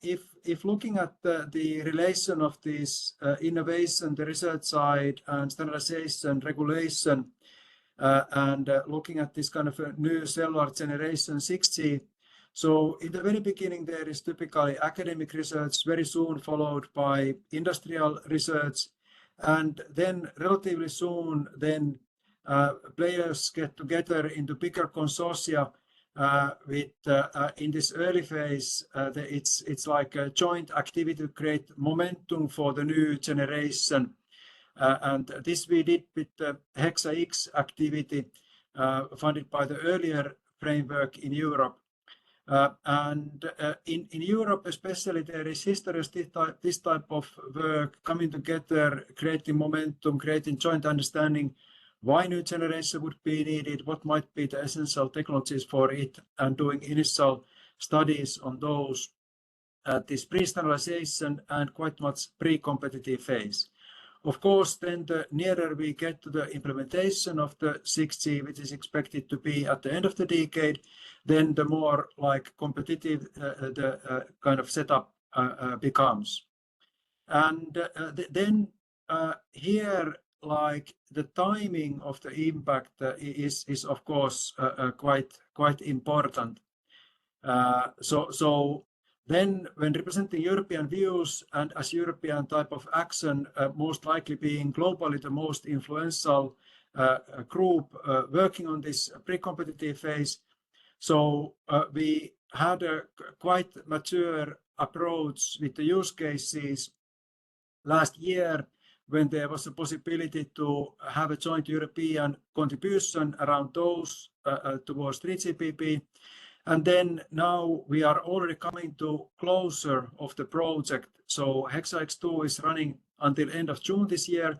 if looking at the relation of this innovation, the research side and standardization, regulation, and looking at this kind of a new cellular generation 6G. So in the very beginning, there is typically academic research, very soon followed by industrial research. And then relatively soon, then players get together into bigger consortia with in this early phase, it's like a joint activity to create momentum for the new generation. And this we did with the HexaX activity funded by the earlier framework in Europe. And in Europe especially, there is history of this type of work coming together, creating momentum, creating joint understanding why new generation would be needed, what might be the essential technologies for it, and doing initial studies on those at this pre-standardization and quite much pre-competitive phase. Of course, then the nearer we get to the implementation of the 6G, which is expected to be at the end of the decade, then the more like competitive the kind of setup becomes. And then here like the timing of the impact is of course quite important. So then when representing European views and as European type of action, most likely being globally the most influential group working on this pre-competitive phase, so we had a quite mature approach with the use cases last year when there was a possibility to have a joint European contribution around those towards 3GPP. And then now we are already coming to closer of the project. So HexaX2 is running until end of June this year.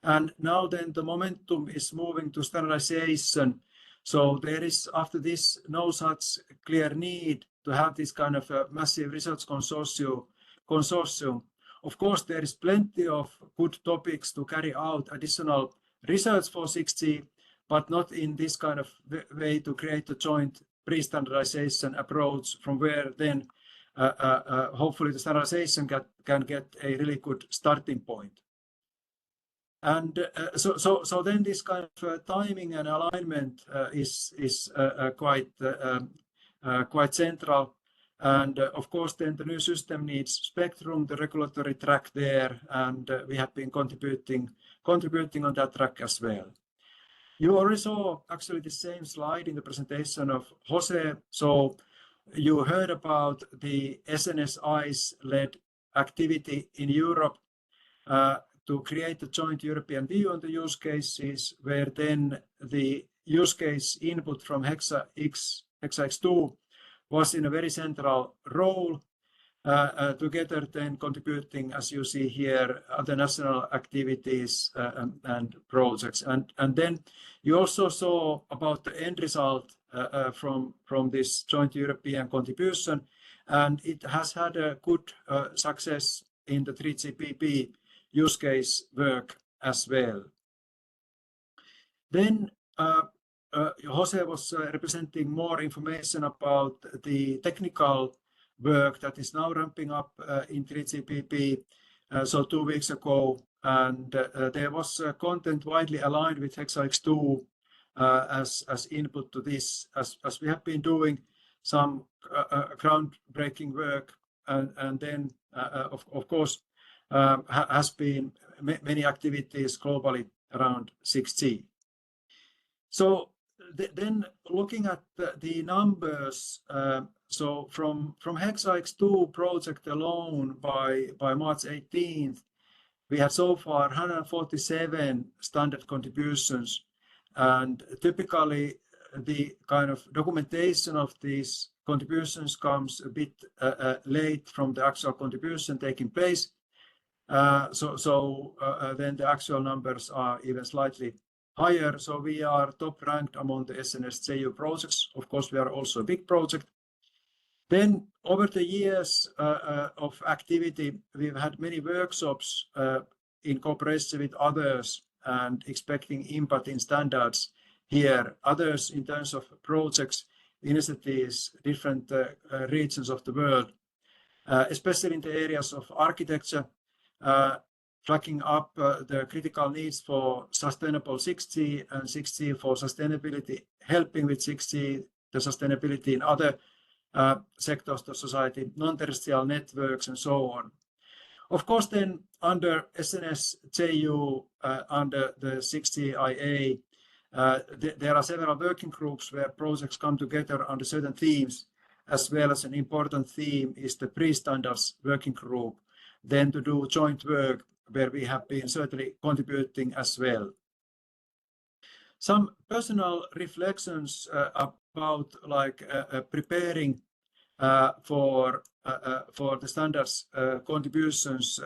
And now then the momentum is moving to standardization. So there is after this no such clear need to have this kind of a massive research consortium. Of course, there is plenty of good topics to carry out additional research for 6G, but not in this kind of way to create a joint pre-standardization approach from where then hopefully the standardization can get a really good starting point. And so then this kind of timing and alignment is quite central. And of course, then the new system needs spectrum, the regulatory track there, and we have been contributing on that track as well. You already saw actually the same slide in the presentation of Jose. So you heard about the SNS-led activity in Europe to create a joint European view on the use cases, where then the use case input from HexaX2 was in a very central role, together then contributing, as you see here, other national activities and projects. And then you also saw about the end result from this joint European contribution, and it has had a good success in the 3GPP use case work as well. Then Jose was representing more information about the technical work that is now ramping up in 3GPP, so 2 weeks ago, and there was content widely aligned with HexaX2 as input to this, as we have been doing some groundbreaking work, and then of course has been many activities globally around 6G. So then looking at the numbers, so from HexaX2 project alone by March 18th, we have so far 147 standard contributions, and typically the kind of documentation of these contributions comes a bit late from the actual contribution taking place. So then the actual numbers are even slightly higher. So we are top ranked among the SNS-JU projects. Of course, we are also a big project. Then over the years of activity, we've had many workshops in cooperation with others and expecting impact in standards here. Others in terms of projects, initiatives, different regions of the world, especially in the areas of architecture, tracking up the critical needs for sustainable 6G and 6G for sustainability, helping with 6G, the sustainability in other sectors of society, non-terrestrial networks, and so on. Of course, then under SNS-JU, under the 6GIA, there are several working groups where projects come together under certain themes, as well as an important theme is the pre-standards working group, then to do joint work where we have been certainly contributing as well. Some personal reflections about like preparing for the standards contributions.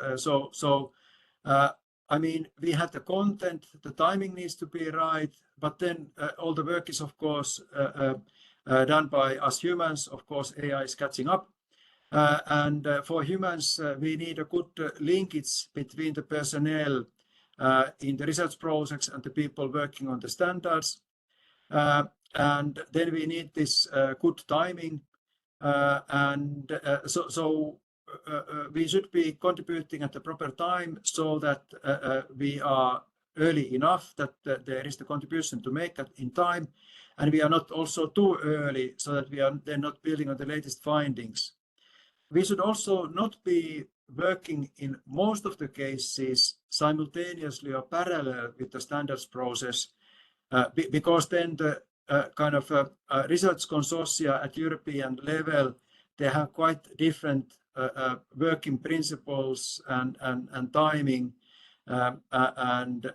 I mean, we had the content, the timing needs to be right, but then all the work is of course done by us humans. Of course, AI is catching up. And for humans, we need a good linkage between the personnel in the research projects and the people working on the standards. And then we need this good timing. So we should be contributing at the proper time so that we are early enough that there is the contribution to make it in time, and we are not also too early so that we are then not building on the latest findings. We should also not be working in most of the cases simultaneously or parallel with the standards process, because then the kind of research consortia at European level, they have quite different working principles and timing, and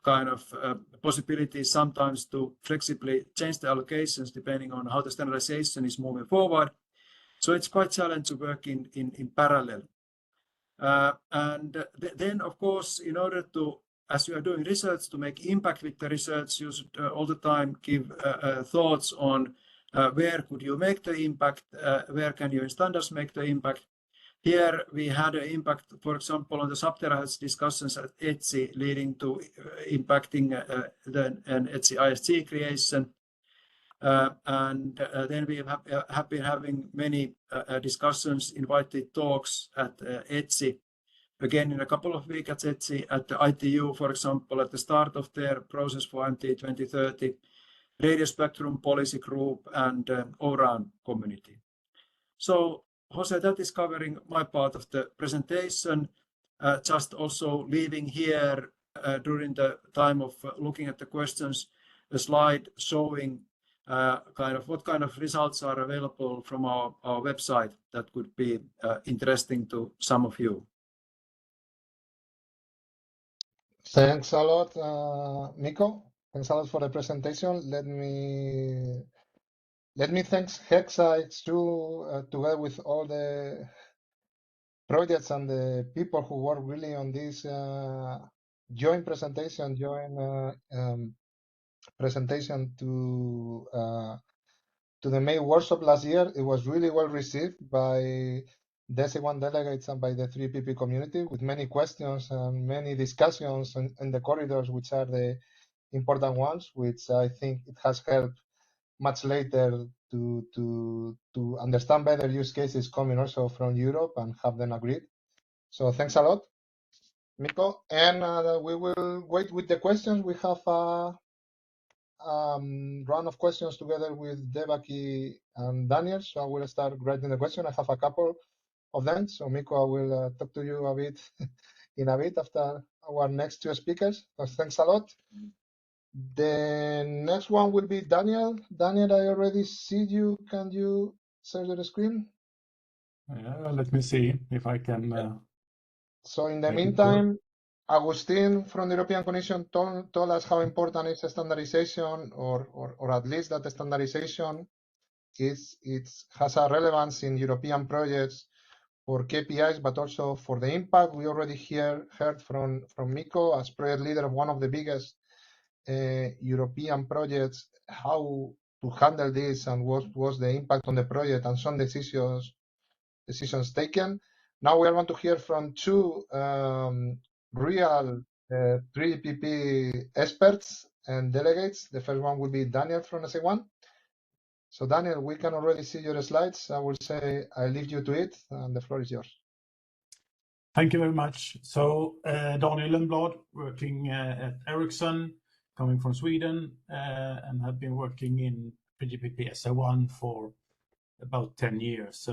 kind of possibilities sometimes to flexibly change the allocations depending on how the standardization is moving forward. So it's quite challenging to work in parallel. And then, of course, in order to, as you are doing research, to make impact with the research, you should all the time give thoughts on where could you make the impact, where can you in standards make the impact. Here we had an impact, for example, on the subterahertz discussions at ETSI, leading to impacting an ETSI ISG creation. And then we have been having many discussions, invited talks at ETSI. Again, in a couple of weeks at ETSI, at the ITU, for example, at the start of their process for MT 2030, Radio Spectrum Policy Group, and ORAN community. So, Jose, that is covering my part of the presentation. Just also leaving here during the time of looking at the questions, a slide showing what kind of results are available from our website that could be interesting to some of you. Thanks a lot, Mikko. Thanks a lot for the presentation. Let me thank SNS-JU together with all the projects and the people who work really on this joint presentation to the May workshop last year. It was really well received by the SE1 delegates and by the 3PP community, with many questions and many discussions in the corridors, which are the important ones, which I think it has helped much later to understand better use cases coming also from Europe and have them agreed. So thanks a lot, Mikko. And we will wait with the questions. We have a round of questions together with Devaki and Daniel. So I will start writing the question. I have a couple of them. So Mikko, I will talk to you a bit in a bit after our next two speakers. So thanks a lot. The next one will be Daniel. Daniel, I already see you. Can you share your screen? Let me see if I can. So in the meantime, Agustin from the European Commission told us how important is standardization, or at least that the standardization has a relevance in European projects for KPIs, but also for the impact. We already heard from Mikko as project leader of one of the biggest European projects, how to handle this and what was the impact on the project and some decisions taken. Now we are going to hear from two real 3PP experts and delegates. The first one will be Daniel from SE1. So Daniel, we can already see your slides. I will say I leave you to it, and the floor is yours. Thank you very much. So Daniel Lundblad, working at Ericsson, coming from Sweden, and have been working in PGPP SE1 for about 10 years.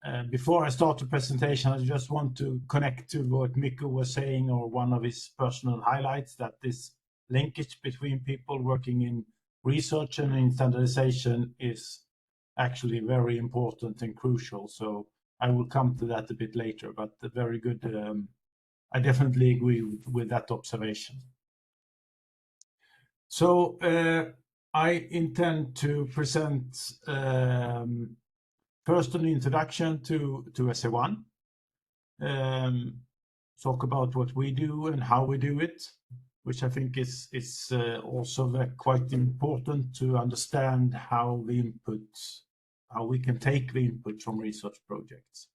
And before I start the presentation, I just want to connect to what Mikko was saying, or one of his personal highlights, that this linkage between people working in research and in standardization is actually very important and crucial. So I will come to that a bit later, but very good. I definitely agree with that observation. So I intend to present first an introduction to SE1, talk about what we do and how we do it, which I think is also quite important to understand how we can take the input from research projects.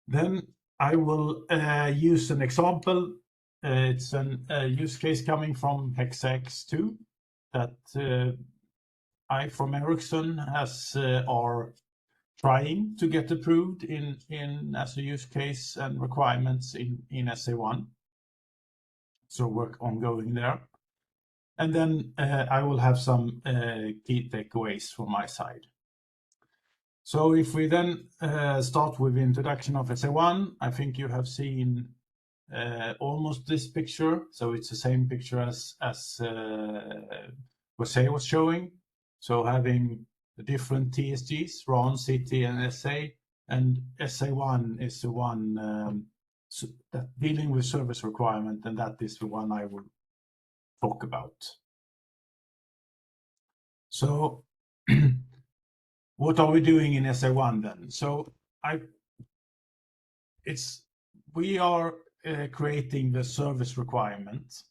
Then I will use an example. It's a use case coming from HEXA-X2 that I from Ericsson are trying to get approved in as a use case and requirements in SE1. So work ongoing there. And then I will have some key takeaways from my side. So if we then start with the introduction of SA1, I think you have seen almost this picture. So it's the same picture as Jose was showing. So having the different TSGs, RON, CT, and SA, and SA1 is the one that dealing with service requirement, and that is the one I will talk about. So what are we doing in SA1 then? So we are creating the service requirements,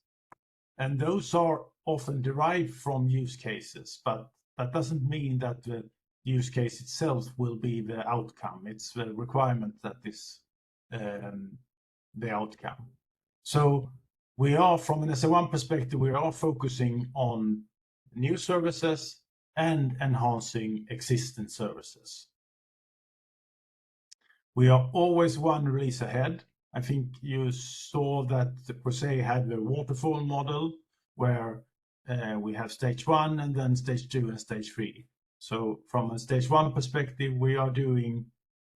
and those are often derived from use cases, but that doesn't mean that the use case itself will be the outcome. It's the requirement that is the outcome. So we are, from an SA1 perspective, we are focusing on new services and enhancing existing services. We are always one release ahead. I think you saw that Jose had the waterfall model where we have stage 1 and then stage 2 and stage 3. So from a stage 1 perspective, we are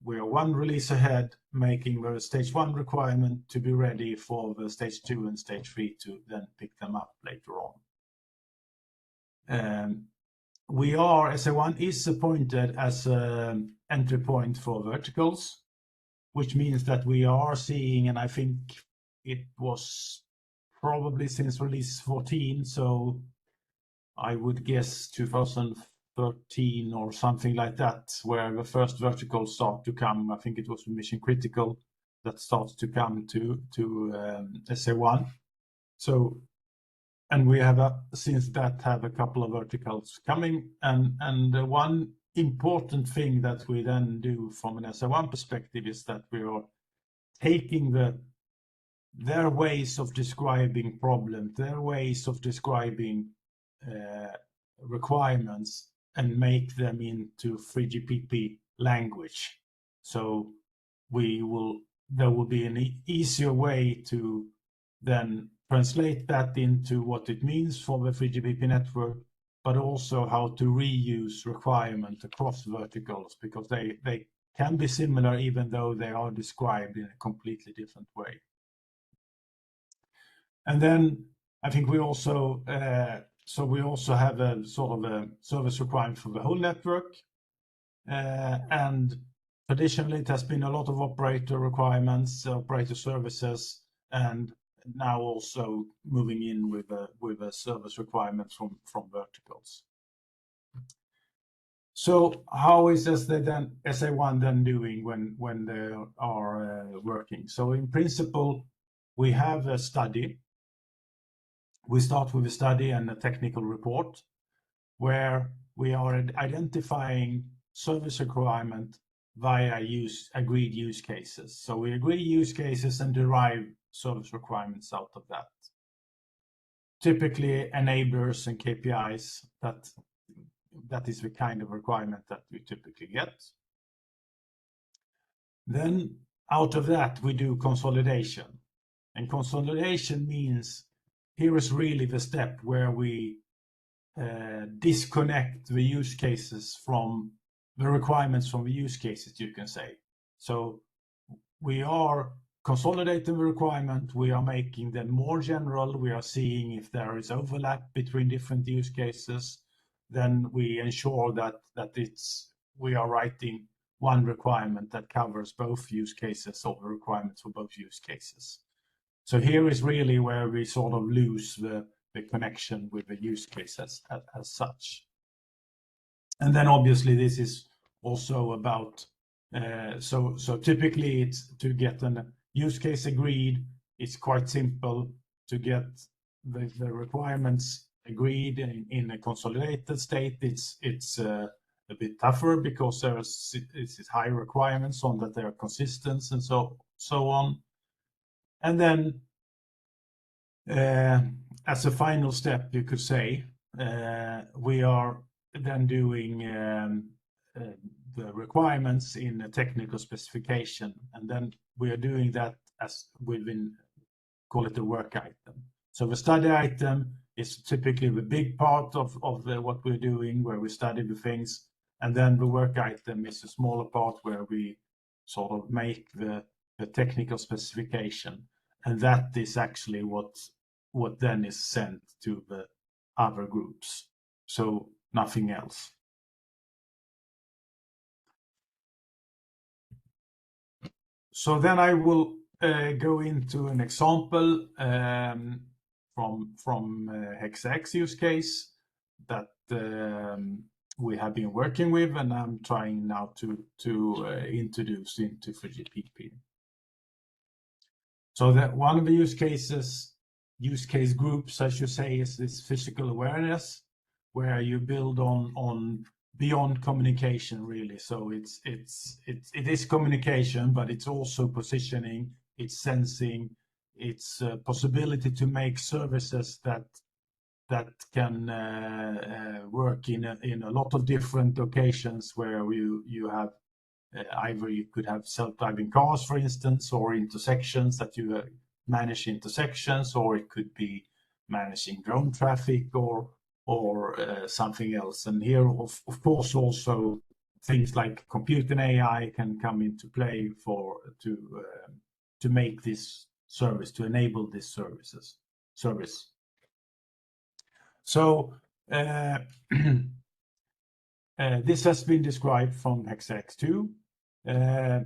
one release ahead, making the stage 1 requirement to be ready for the stage 2 and stage 3 to then pick them up later on. SA1 is appointed as an entry point for verticals, which means that we are seeing, and I think it was probably since release 14, so I would guess 2013 or something like that, where the first verticals start to come. I think it was mission critical that starts to come to SA1. So, and we have since that have a couple of verticals coming, and one important thing that we then do from an SA1 perspective is that we are taking their ways of describing problems, their ways of describing requirements, and make them into 3GPP language. So there will be an easier way to then translate that into what it means for the 3GPP network, but also how to reuse requirements across verticals, because they can be similar even though they are described in a completely different way. And then I think we also have a sort of a service requirement for the whole network, and traditionally it has been a lot of operator requirements, operator services, and now also moving in with a service requirements from verticals. So how is SA1 then doing when they are working? So in principle, we have a study. We start with a study and a technical report where we are identifying service requirement via agreed use cases. So we agree use cases and derive service requirements out of that. Typically enablers and KPIs, that is the kind of requirement that we typically get. Then out of that we do consolidation. And consolidation means here is really the step where we disconnect the use cases from the requirements from the use cases, you can say. So we are consolidating the requirement, we are making them more general, we are seeing if there is overlap between different use cases, then we ensure that we are writing one requirement that covers both use cases or the requirements for both use cases. So here is really where we sort of lose the connection with the use case as such. And then obviously this is also about, so typically it's to get a use case agreed, it's quite simple to get the requirements agreed in a consolidated state. It's a bit tougher because there's high requirements on that they are consistent and so on. And then as a final step, you could say, we are then doing the requirements in a technical specification, and then we are doing that as within, call it a work item. So the study item is typically the big part of what we're doing, where we study the things, and then the work item is a smaller part where we sort of make the technical specification, and that is actually what then is sent to the other groups. So nothing else. So then I will go into an example from HexX use case that we have been working with, and I'm trying now to introduce into FreeGPP. So that one of the use case groups, I should say, is this physical awareness, where you build on beyond communication, really. So it is communication, but it's also positioning, it's sensing, it's a possibility to make services that can work in a lot of different locations, where you have either you could have self-driving cars, for instance, or intersections that you manage intersections, or it could be managing drone traffic or something else. And here, of course, also things like compute and AI can come into play to make this service, to enable this service. So this has been described from HexX-2. There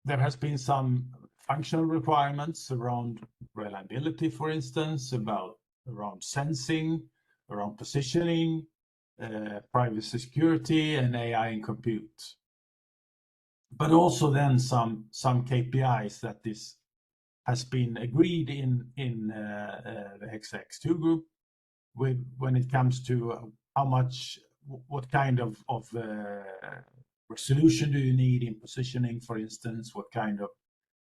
has been some functional requirements around reliability, for instance, around sensing, around positioning, privacy, security, and AI and compute. But also then some KPIs that this has been agreed in the HexX-2 group when it comes to what kind of resolution do you need in positioning, for instance, what kind of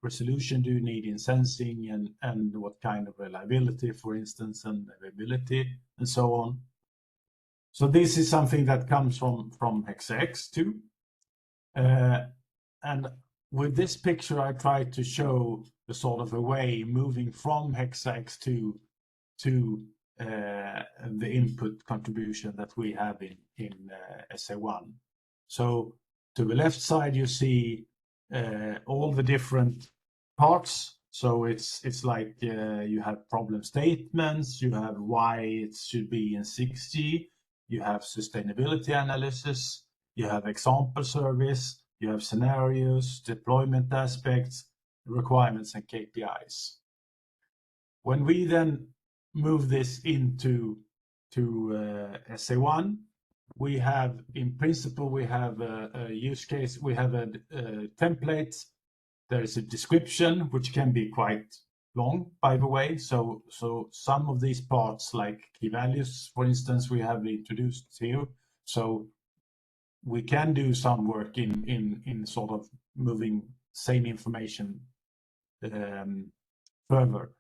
resolution do you need in sensing, and what kind of reliability, for instance, and availability, and so on. So this is something that comes from HexX-2. And with this picture, I try to show the sort of a way moving from HexX-2 to the input contribution that we have in SA1. So to the left side, you see all the different parts. So it's like you have problem statements, you have why it should be in 6G, you have sustainability analysis, you have example service, you have scenarios, deployment aspects, requirements, and KPIs. When we then move this into SA1, we have, in principle, we have a use case, we have a template. There is a description, which can be quite long, by the way. So some of these parts, like key values, for instance, we have introduced here. So we can do some work in sort of moving same information further.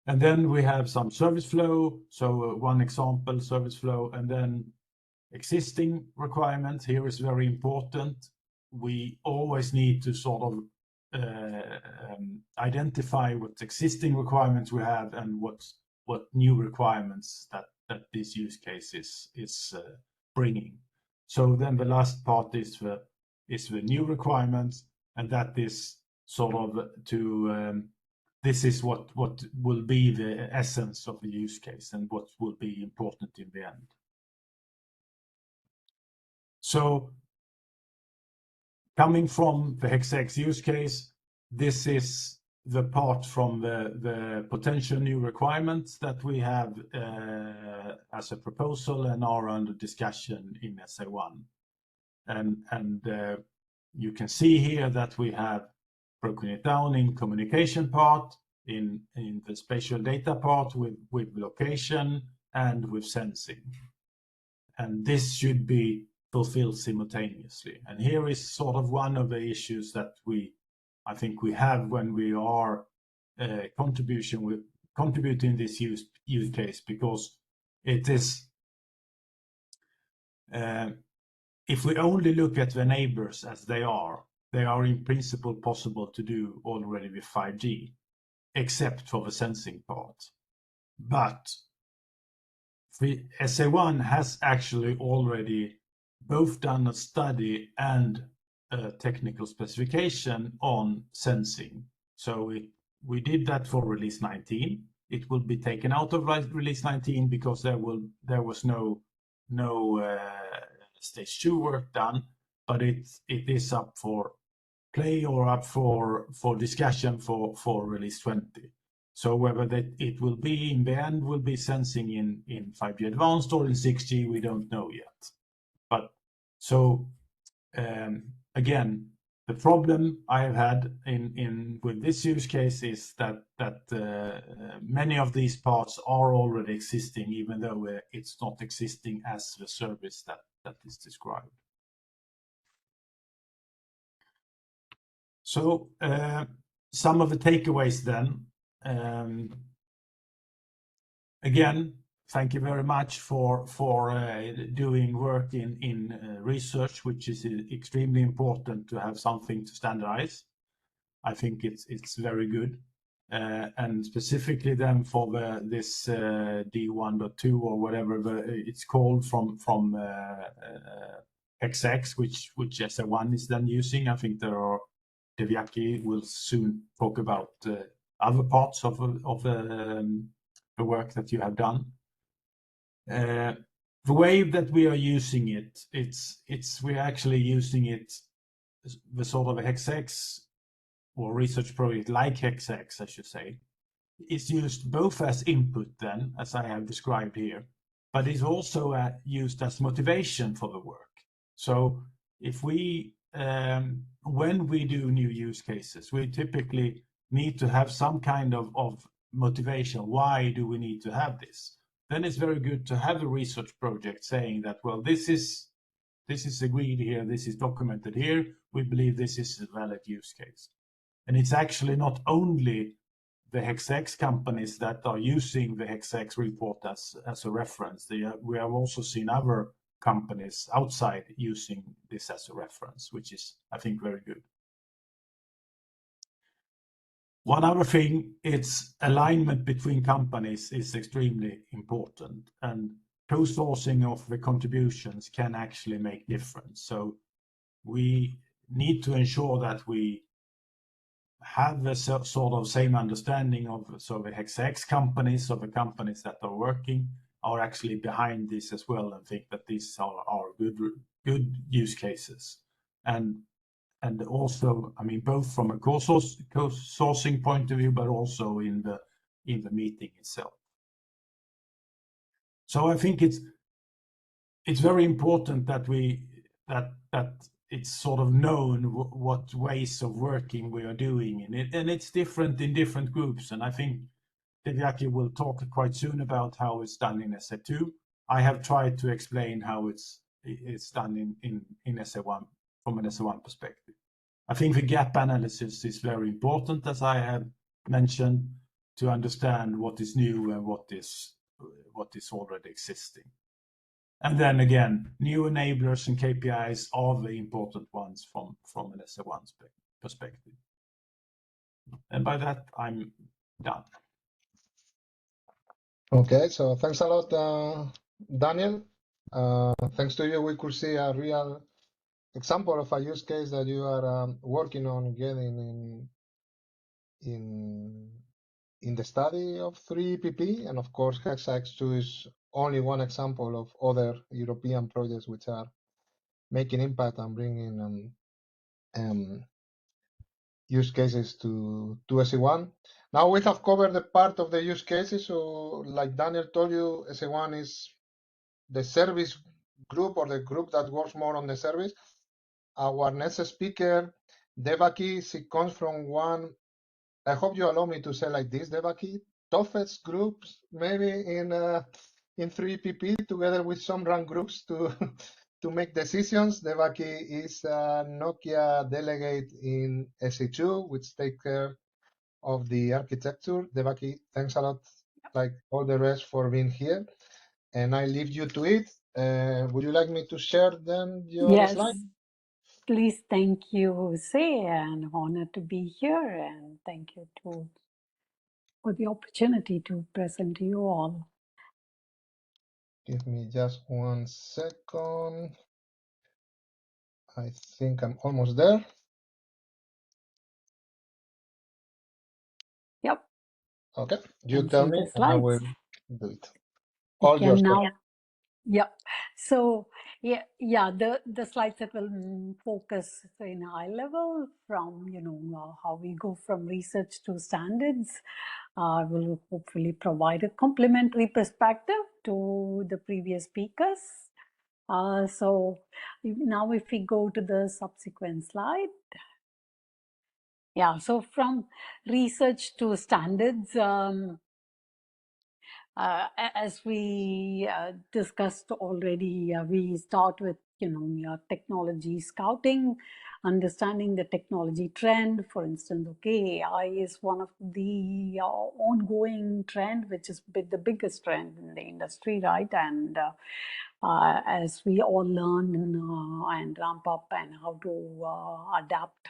And then we have some service flow. So one example, service flow, and then existing requirements. Here is very important. We always need to sort of identify what existing requirements we have and what new requirements that this use case is bringing. So then the last part is the new requirements, and that is sort of to this is what will be the essence of the use case and what will be important in the end. So coming from the HexX use case, this is the part from the potential new requirements that we have as a proposal and are under discussion in SA1. And you can see here that we have broken it down in communication part, in the spatial data part with location and with sensing. And this should be fulfilled simultaneously. And here is sort of one of the issues that I think we have when we are contributing this use case, because it is if we only look at the neighbors as they are in principle possible to do already with 5G, except for the sensing part. But SA1 has actually already both done a study and a technical specification on sensing. So we did that for release 19. It will be taken out of release 19 because there was no stage 2 work done, but it is up for play or up for discussion for release 20. So whether it will be in the end will be sensing in 5G Advanced or in 6G, we don't know yet. But so again, the problem I have had with this use case is that many of these parts are already existing, even though it's not existing as the service that is described. So some of the takeaways then. Again, thank you very much for doing work in research, which is extremely important to have something to standardize. I think it's very good. And specifically then for this D1.2 or whatever it's called from XX, which SA1 is then using. I think Deviaki will soon talk about other parts of the work that you have done. The way that we are using it, we're actually using it, the sort of XX or research project like XX, I should say, is used both as input then, as I have described here, but is also used as motivation for the work. So if we, when we do new use cases, we typically need to have some kind of motivation. Why do we need to have this? Then it's very good to have a research project saying that, well, this is agreed here, this is documented here, we believe this is a valid use case. And it's actually not only the HexX companies that are using the HexX report as a reference. We have also seen other companies outside using this as a reference, which is, I think, very good. One other thing, it's alignment between companies is extremely important, and co-sourcing of the contributions can actually make difference. So we need to ensure that we have the sort of same understanding of the HexX companies, of the companies that are working, are actually behind this as well, and think that these are good use cases. And also, I mean, both from a co-sourcing point of view, but also in the meeting itself. So I think it's very important that it's sort of known what ways of working we are doing in it, and it's different in different groups. And I think Deviaki will talk quite soon about how it's done in SA2. I have tried to explain how it's done in SA1 from an SA1 perspective. I think the gap analysis is very important, as I have mentioned, to understand what is new and what is already existing. And then again, new enablers and KPIs are the important ones from an SA1 perspective. And by that, I'm done. Okay, so thanks a lot, Daniel. Thanks to you, we could see a real example of a use case that you are working on getting in the study of 3PP, and of course, HexX2 is only one example of other European projects which are making impact and bringing use cases to SA1. Now we have covered the part of the use cases. So like Daniel told you, SA1 is the service group, or the group that works more on the service. Our next speaker, Devaki, she comes from one, I hope you allow me to say like this, Devaki, toughest groups maybe in 3PP, together with some run groups to make decisions. Devaki is a Nokia delegate in SH2, which takes care of the architecture. Devaki, thanks a lot, like all the rest, for being here. And I leave you to it. Would you like me to share then your slide? Please, thank you, Jose, and honor to be here, and thank you to for the opportunity to present to you all. Give me just 1 second. I think I'm almost there. Yep. Okay, you Can tell see me the and I will slides. do it. You All can yours. now. Yeah. So yeah, the slides that will focus in high level from how we go from research to standards will hopefully provide a complementary perspective to the previous speakers. So now if we go to the subsequent slide. Yeah, so from research to standards, as we discussed already, we start with technology scouting, understanding the technology trend. For instance, okay, AI is one of the ongoing trend, which is the biggest trend in the industry, right? And as we all learn and ramp up and how to adapt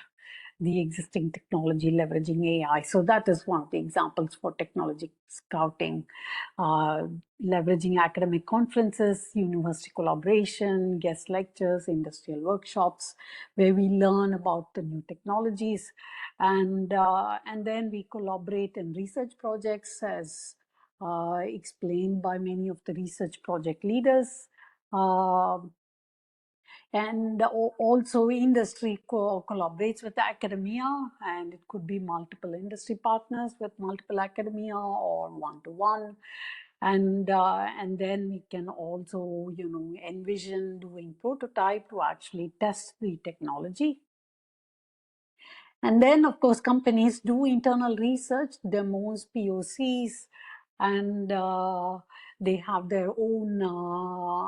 the existing technology leveraging AI. So that is one of the examples for technology scouting, leveraging academic conferences, university collaboration, guest lectures, industrial workshops, where we learn about the new technologies. And then we collaborate in research projects as explained by many of the research project leaders. And also industry collaborates with academia, and it could be multiple industry partners with multiple academia or one-to-one. And then we can also envision doing prototype to actually test the technology. And then, of course, companies do internal research, demos, POCs, and they have their own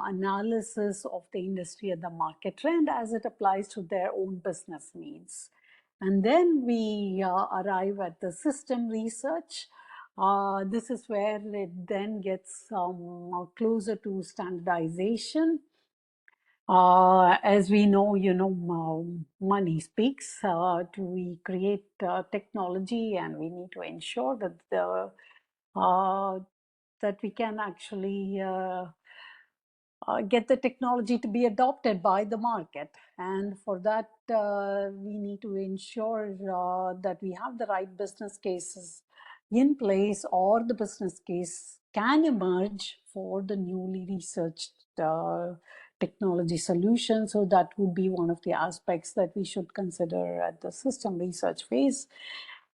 analysis of the industry and the market trend as it applies to their own business needs. And then we arrive at the system research. This is where it then gets closer to standardization. As we know, money speaks. We create technology, and we need to ensure that that we can actually get the technology to be adopted by the market. And for that, we need to ensure that we have the right business cases in place, or the business case can emerge for the newly researched technology solution. So that would be one of the aspects that we should consider at the system research phase.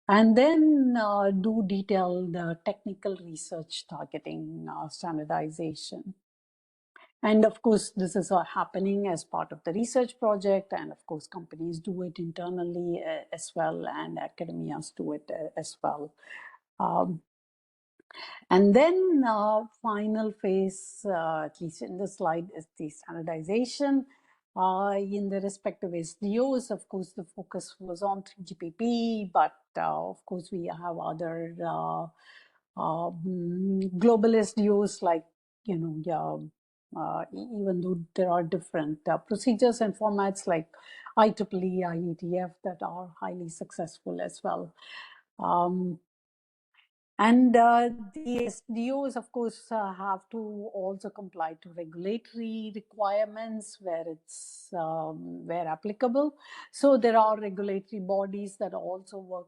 And then do detailed technical research targeting standardization. And of course, this is happening as part of the research project. And of course, companies do it internally as well, and academias do it as well. And then final phase, at least in the slide, is the standardization. In the respective SDOs, of course, the focus was on 3GPP, but of course, we have other global SDOs like, even though there are different procedures and formats like IEEE, IETF that are highly successful as well. And the SDOs, of course, have to also comply to regulatory requirements where it's where applicable. So there are regulatory bodies that also work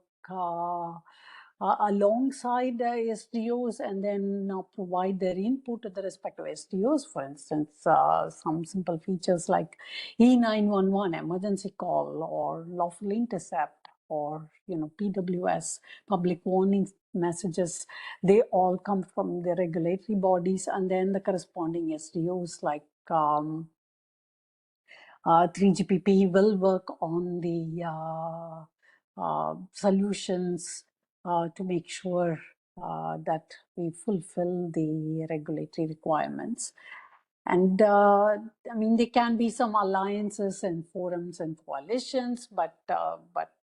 alongside SDOs and then provide their input to the respective SDOs. For instance, some simple features like E911 emergency call or lawful intercept, or PWS, public warning messages, they all come from the regulatory bodies, and then the corresponding SDOs like 3GPP will work on the solutions to make sure that we fulfill the regulatory requirements. And I mean, there can be some alliances and forums and coalitions, but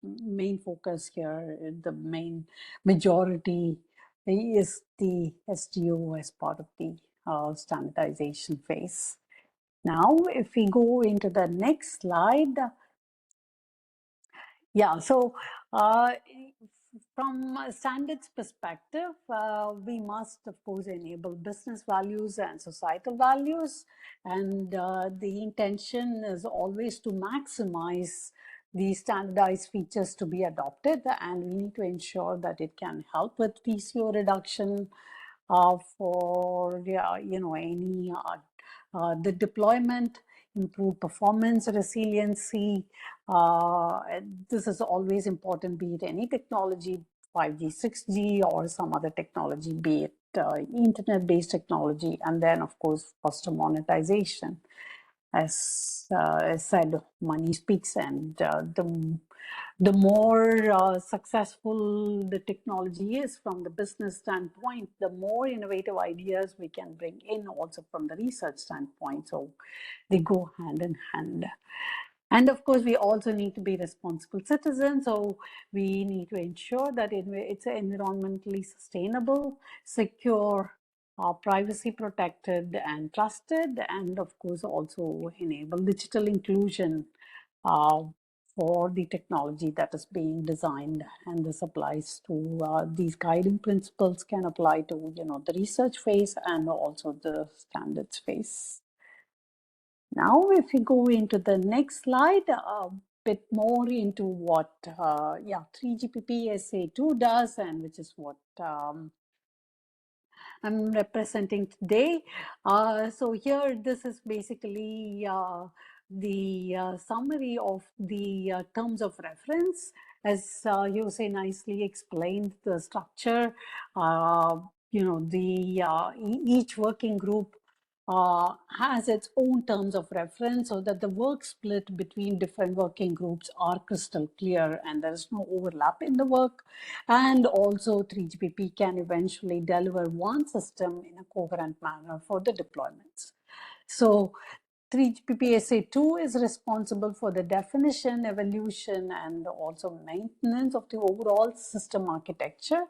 main focus here, the main majority is the SDO as part of the standardization phase. Now, if we go into the next slide, yeah, so from a standards perspective, we must, of course, enable business values and societal values. And the intention is always to maximize the standardized features to be adopted. And we need to ensure that it can help with TCO reduction for any the deployment, improve performance, resiliency. This is always important, be it any technology, 5G, 6G, or some other technology, be it internet-based technology, and then, of course, faster monetization. As said, money speaks, and the more successful the technology is from the business standpoint, the more innovative ideas we can bring in also from the research standpoint. So they go hand in hand. And of course, we also need to be responsible citizens. So we need to ensure that it's environmentally sustainable, secure, privacy protected and trusted, and of course also enable digital inclusion for the technology that is being designed. And this applies to these guiding principles can apply to the research phase and also the standards phase. Now, if we go into the next slide, a bit more into what 3GPP SA2 does, and which is what I'm representing today. So here, this is basically the summary of the terms of reference. As Jose nicely explained, the structure, each working group has its own terms of reference, so that the work split between different working groups are crystal clear and there is no overlap in the work. And also 3GPP can eventually deliver one system in a coherent manner for the deployments. So 3GPP SA2 is responsible for the definition, evolution, and also maintenance of the overall system architecture,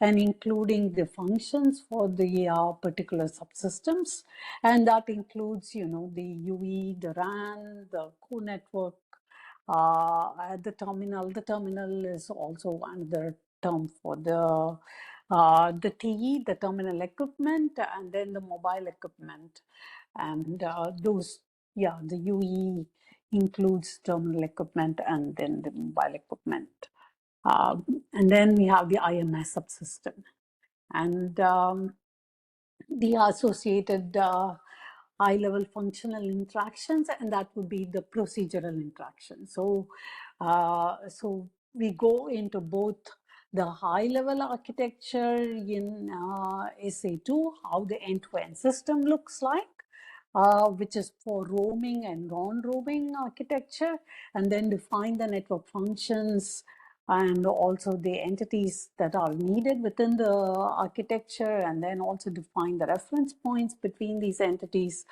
and including the functions for the particular subsystems. And that includes, the UE, the RAN, the core network, the terminal. The terminal is also another term for the TE, the terminal equipment, and then the mobile equipment. And the UE includes terminal equipment and then the mobile equipment. And then we have the IMS subsystem. And the associated high-level functional interactions, and that would be the procedural interaction. So, so we go into both the high-level architecture in SA2, how the end-to-end system looks like, which is for roaming and non-roaming architecture, and then define the network functions and also the entities that are needed within the architecture, and then also define the reference points between these entities.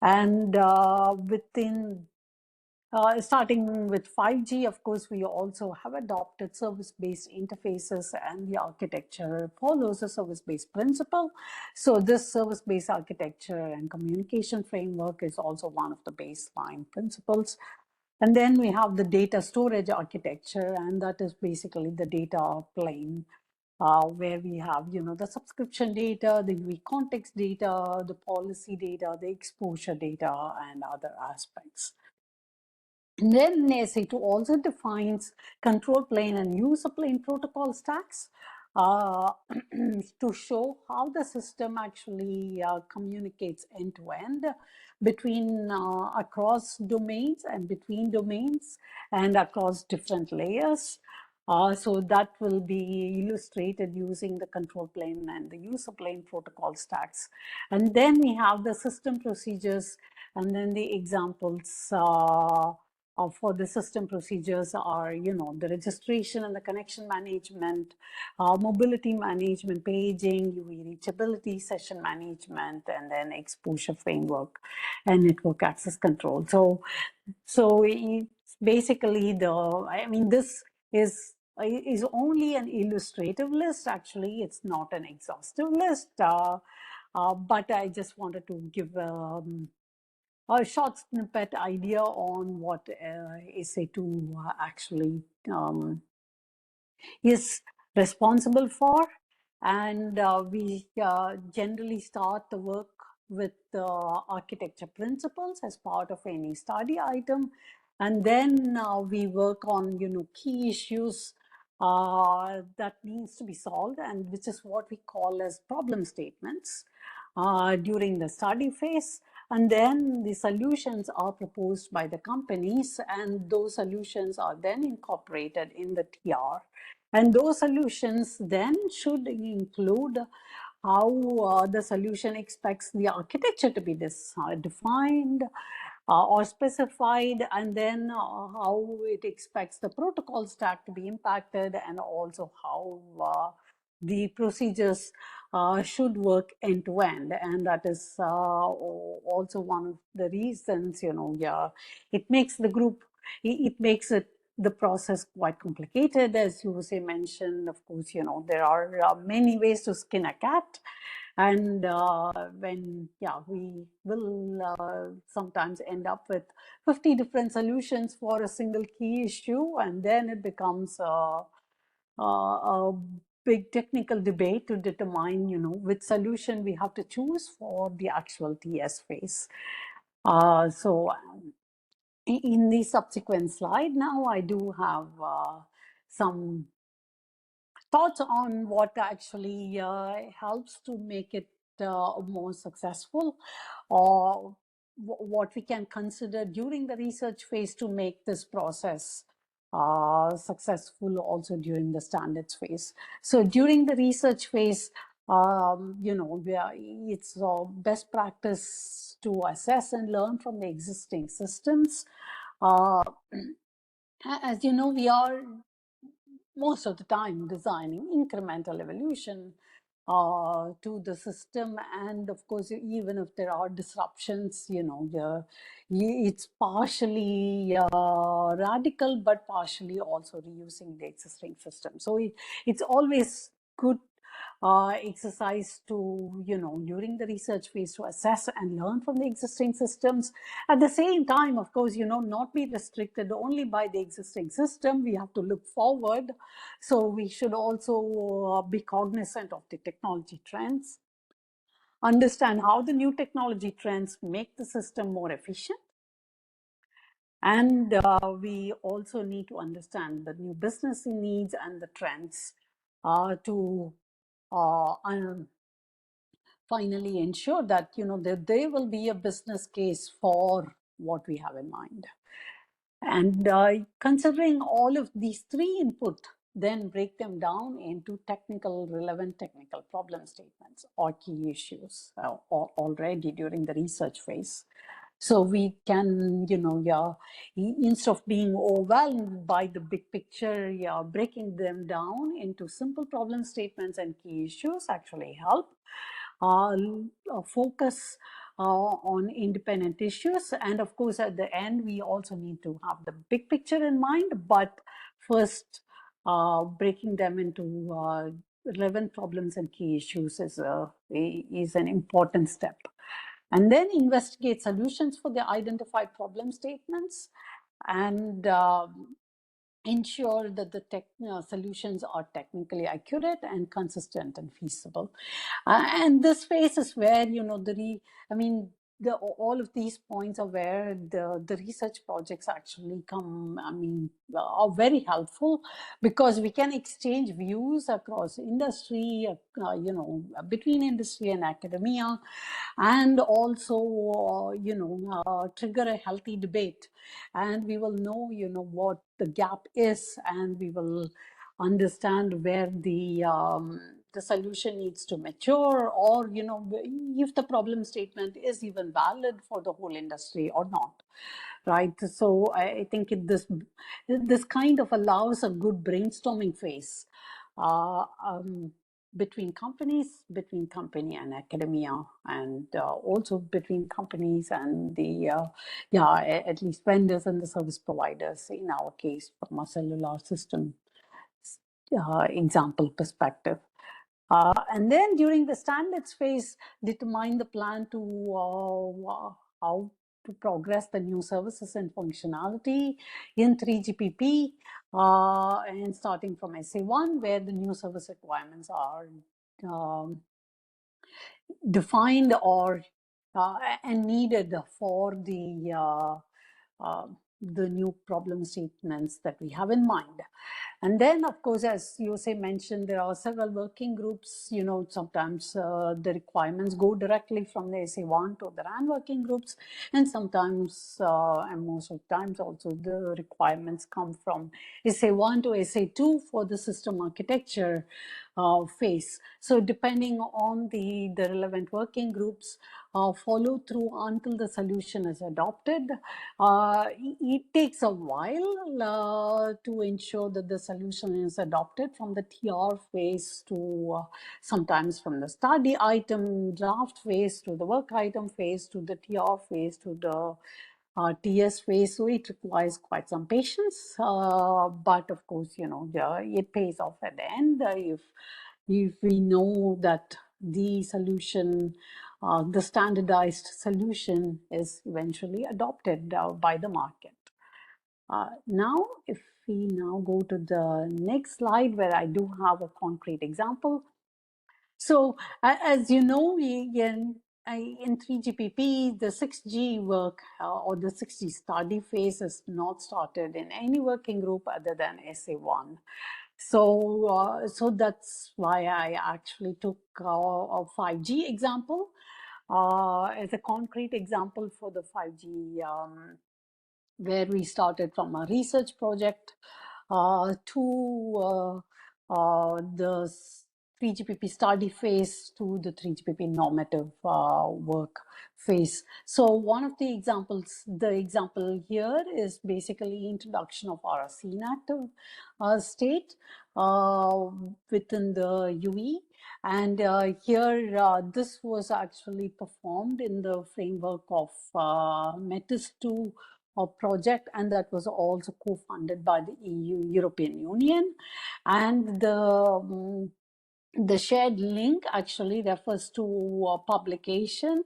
And within starting with 5G, of course, we also have adopted service-based interfaces, and the architecture follows a service-based principle. So this service-based architecture and communication framework is also one of the baseline principles. And then we have the data storage architecture, and that is basically the data plane, where we have, the subscription data, the UE context data, the policy data, the exposure data, and other aspects. And then SA2 also defines control plane and user plane protocol stacks to show how the system actually communicates end-to-end between across domains and between domains and across different layers. So that will be illustrated using the control plane and the user plane protocol stacks. And then we have the system procedures, and then the examples for the system procedures are, the registration and the connection management, mobility management, paging, UE reachability, session management, and then exposure framework and network access control. So it's basically this is only an illustrative list. Actually, it's not an exhaustive list, but I just wanted to give a short snippet idea on what SA2 actually is responsible for. And we generally start the work with architecture principles as part of any study item. And then we work on, key issues that needs to be solved, and which is what we call as problem statements during the study phase. And then the solutions are proposed by the companies, and those solutions are then incorporated in the TR. And those solutions then should include how the solution expects the architecture to be defined or specified, and then how it expects the protocol stack to be impacted, and also how the procedures should work end to end. And that is also one of the reasons, it makes the group, it makes it the process quite complicated. As you mentioned, of course, there are many ways to skin a cat. And we will sometimes end up with 50 different solutions for a single key issue, and then it becomes a big technical debate to determine, which solution we have to choose for the actual TS phase. In the subsequent slide now, I do have some thoughts on what actually helps to make it more successful, or what we can consider during the research phase to make this process successful also during the standards phase. So during the research phase, it's best practice to assess and learn from the existing systems. As you know, we are most of the time designing incremental evolution to the system. And of course, even if there are disruptions, it's partially radical, but partially also reusing the existing system. So it's always good exercise to, during the research phase, to assess and learn from the existing systems. At the same time, of course, not be restricted only by the existing system. We have to look forward. So we should also be cognizant of the technology trends, understand how the new technology trends make the system more efficient. And we also need to understand the new business needs and the trends to finally ensure that, that there will be a business case for what we have in mind. And considering all of these three input, then break them down into relevant technical problem statements or key issues already during the research phase. So we can, instead of being overwhelmed by the big picture, breaking them down into simple problem statements and key issues actually help focus on independent issues. And of course, at the end, we also need to have the big picture in mind, but first breaking them into relevant problems and key issues is an important step. And then investigate solutions for the identified problem statements, and ensure that the solutions are technically accurate and consistent and feasible. And this phase is where, all of these points are where the research projects actually come, are very helpful, because we can exchange views across industry, between industry and academia, and also, trigger a healthy debate. And we will know, what the gap is, and we will understand where the solution needs to mature, or if the problem statement is even valid for the whole industry or not, right? So I think this kind of allows a good brainstorming phase between companies, between company and academia, and also between companies and the at least vendors and the service providers, in our case from a cellular system example perspective. And then during the standards phase, determine the plan to how to progress the new services and functionality in 3GPP, and starting from SA1, where the new service requirements are defined or and needed for the new problem statements that we have in mind. And then, of course, as Jose mentioned, there are several working groups. Sometimes the requirements go directly from the SA1 to the RAN working groups, and sometimes, and most of the times also, the requirements come from SA1 to SA2 for the system architecture phase. So depending on the relevant working groups, follow through until the solution is adopted. It takes a while to ensure that the solution is adopted from the TR phase to sometimes from the study item draft phase to the work item phase to the TR phase to the TS phase. So it requires quite some patience, but of course, it pays off at the end if we know that the solution, the standardized solution, is eventually adopted by the market. Now, if we now go to the next slide, where I do have a concrete example. So, as you know, in 3GPP, the 6G work or the 6G study phase is not started in any working group other than SA1. So that's why I actually took a 5G example as a concrete example for the 5G, where we started from a research project to the 3GPP study phase to the 3GPP normative work phase. So one of the examples, the example here is basically introduction of RRC inactive state within the UE. And here, this was actually performed in the framework of METIS2 project, and that was also co-funded by the European Union. And the shared link actually refers to a publication,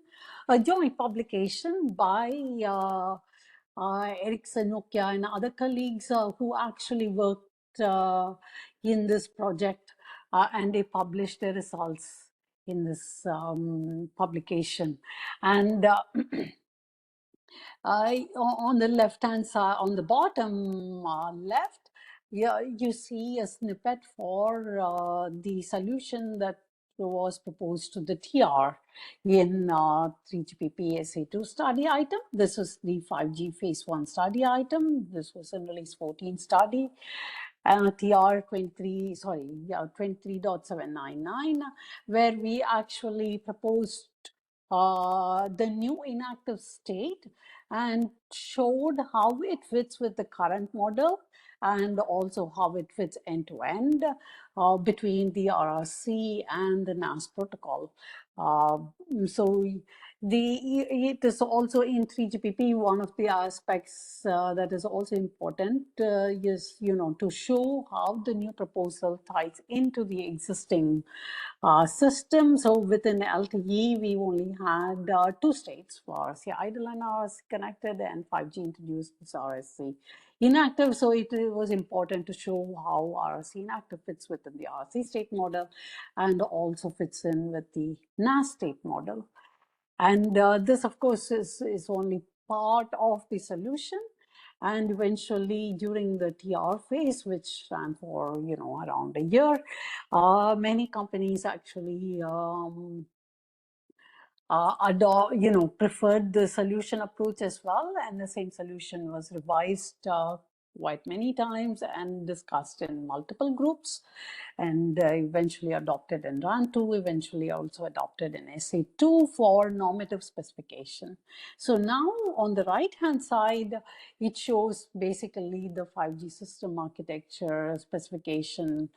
a joint publication by Ericsson, Nokia, and other colleagues who actually worked in this project, and they published their results in this publication. And on the left-hand side, on the bottom left, you see a snippet for the solution that was proposed to the TR in 3GPP SA2 study item. This was the 5G phase 1 study item. This was in release 14 study. TR 23.799, where we actually proposed the new inactive state and showed how it fits with the current model and also how it fits end-to-end between the RRC and the NAS protocol. So it is also in 3GPP, one of the aspects that is also important is, to show how the new proposal ties into the existing system. So within LTE, we only had 2 states for RRC idle and RRC connected, and 5G introduced this RRC inactive. So it was important to show how RRC inactive fits within the RRC state model and also fits in with the NAS state model. And this, of course, is only part of the solution. And eventually, during the TR phase, which ran for around a year, many companies actually preferred the solution approach as well, and the same solution was revised quite many times and discussed in multiple groups, and eventually adopted in RAN 2, eventually also adopted in SA2 for normative specification. So now on the right hand side, it shows basically the 5G system architecture specification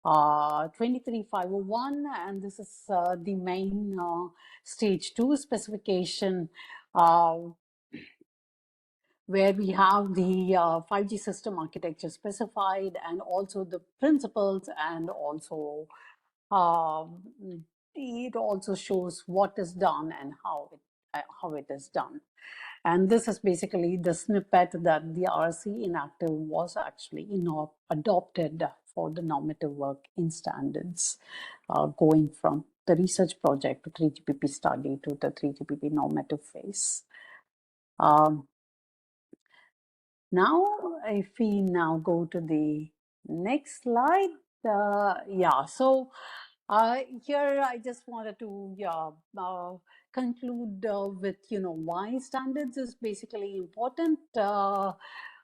23501, and this is the main stage 2 specification where we have the 5G system architecture specified and also the principles, and also it also shows what is done and how it is done. And this is basically the snippet that the RC Inactive was actually adopted for the normative work in standards, going from the research project to 3GPP study to the 3GPP normative phase. Now, if we now go to the next slide, so here I just wanted to conclude with why standards is basically important.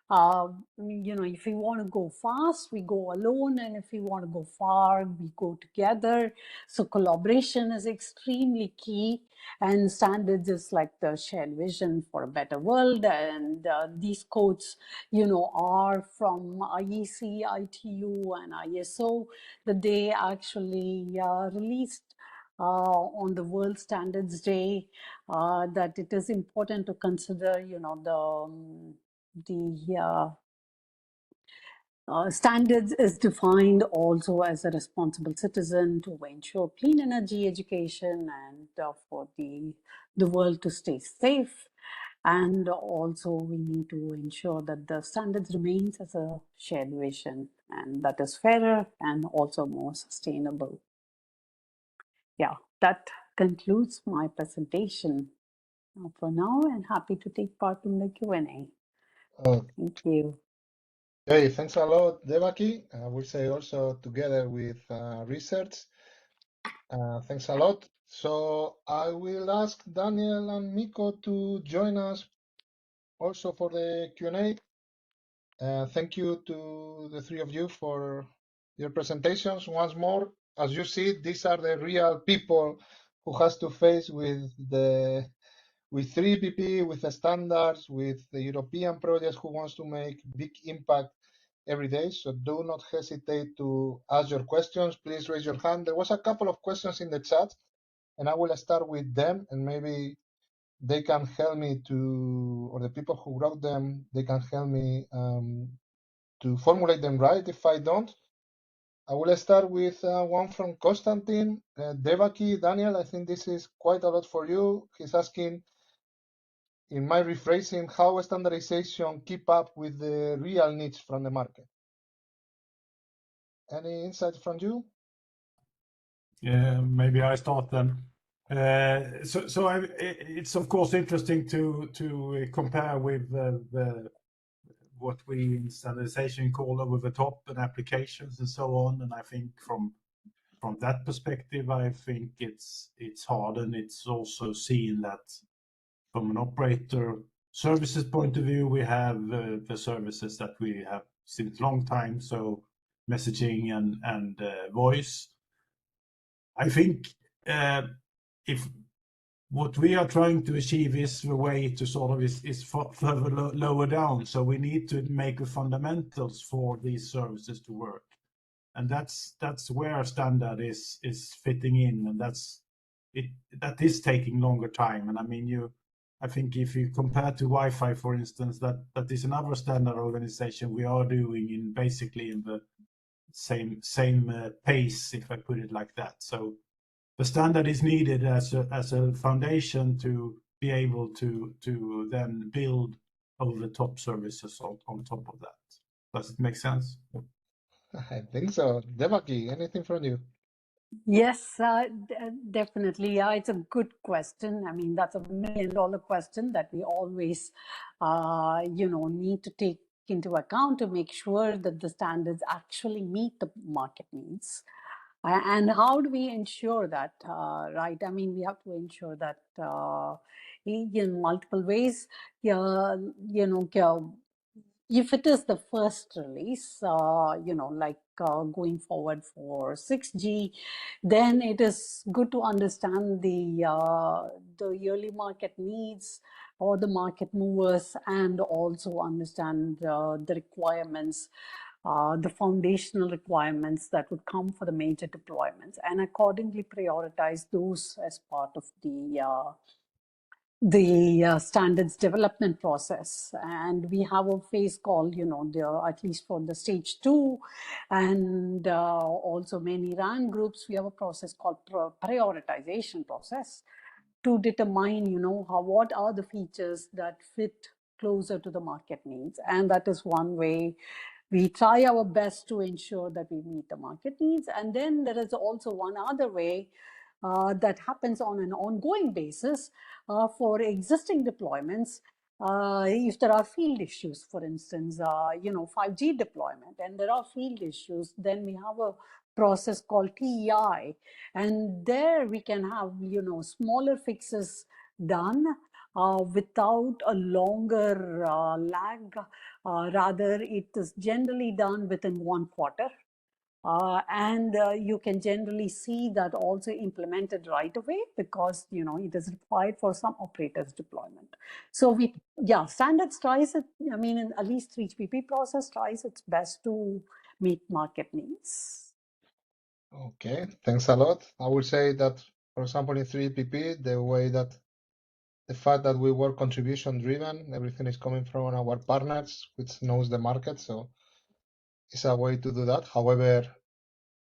If we want to go fast, we go alone, and if we want to go far, we go together. So collaboration is extremely key, and standards is like the shared vision for a better world. And these quotes, are from IEC, ITU, and ISO that they actually released on the World Standards Day, that it is important to consider, standards is defined also as a responsible citizen to ensure clean energy education and for the world to stay safe. And also we need to ensure that the standards remains as a shared vision, and that is fairer and also more sustainable. Yeah, that concludes my presentation for now, and happy to take part in the Q&A. Thank you. Hey, thanks a lot, Devaki. I will say also together with research. Thanks a lot. So I will ask Daniel and Miko to join us also for the Q&A. Thank you to the three of you for your presentations once more. As you see, these are the real people who has to face with 3PP, with the standards, with the European projects who wants to make big impact every day. So do not hesitate to ask your questions. Please raise your hand. There was a couple of questions in the chat, and I will start with them, and maybe they can help me to, or the people who wrote them, they can help me to formulate them right if I don't. I will start with one from Konstantin. Devaki, Daniel, I think this is quite a lot for you. He's asking, in my rephrasing, how standardization keep up with the real needs from the market? Any insight from you? Yeah, maybe I start then. It's of course interesting to compare with what we in standardization call over the top and applications and so on. And I think from that perspective, I think it's hard, and it's also seen that from an operator services point of view, we have the services that we have since long time, so messaging and voice. I think if what we are trying to achieve is the way to sort of is further lower down. So we need to make the fundamentals for these services to work, and that's where standard is fitting in, and that is taking longer time. And I mean, I think if you compare to Wi-Fi, for instance, that is another standard organization we are doing in basically in the same pace, if I put it like that. So the standard is needed as a foundation to be able to then build over the top services on top of that. Does it make sense? I think so. Devaki, anything from you? Yes, definitely. Yeah, it's a good question. I mean, that's $1 million question that we always, need to take into account to make sure that the standards actually meet the market needs. And how do we ensure that, right? I mean, we have to ensure that in multiple ways. If it is the first release, going forward for 6G, then it is good to understand the yearly market needs or the market movers, and also understand the requirements, the foundational requirements that would come for the major deployments, and accordingly prioritize those as part of the standards development process. And we have a phase called, at least for the stage 2, and also many RAN groups, we have a process called prioritization process to determine, what are the features that fit closer to the market needs. And that is one way we try our best to ensure that we meet the market needs. And then there is also one other way that happens on an ongoing basis for existing deployments. If there are field issues, for instance, 5G deployment, and there are field issues, then we have a process called TEI, and there we can have smaller fixes done without a longer lag. Rather, it is generally done within 1 quarter. And you can generally see that also implemented right away because it is required for some operators deployment. So standards tries it, in at least 3GPP process tries its best to meet market needs. Okay, thanks a lot. I would say that, for example, in 3GPP, the fact that we were contribution driven, everything is coming from our partners, which knows the market. So it's a way to do that. However,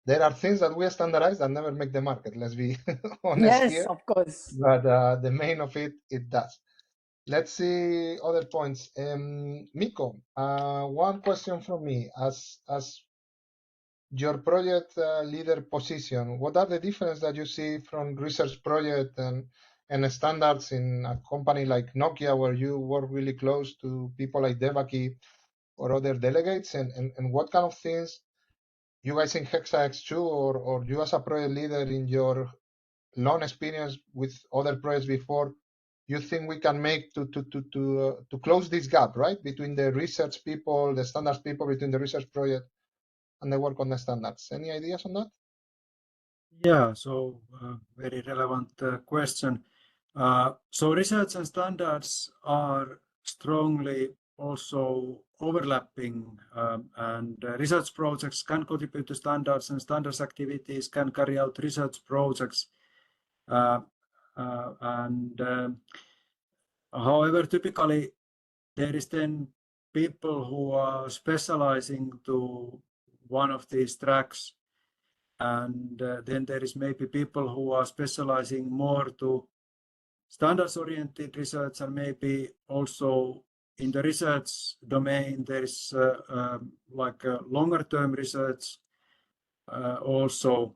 there are things that we standardize that never make the market. Let's be honest here. Yes, of course. But the main of it does. Let's see other points. Mikko, one question from me. As your project leader position, what are the differences that you see from research project and standards in a company like Nokia, where you work really close to people like Devaki or other delegates, and what kind of things you guys in SNS-JU or you as a project leader in your long experience with other projects before, you think we can make to close this gap, right, between the research people, the standards people, between the research project and the work on the standards? Any ideas on that? Yeah, so very relevant question. So research and standards are strongly also overlapping, and research projects can contribute to standards, and standards activities can carry out research projects. However, typically there is then people who are specializing to one of these tracks, and then there is maybe people who are specializing more to standards-oriented research, and maybe also in the research domain there is like a longer-term research also.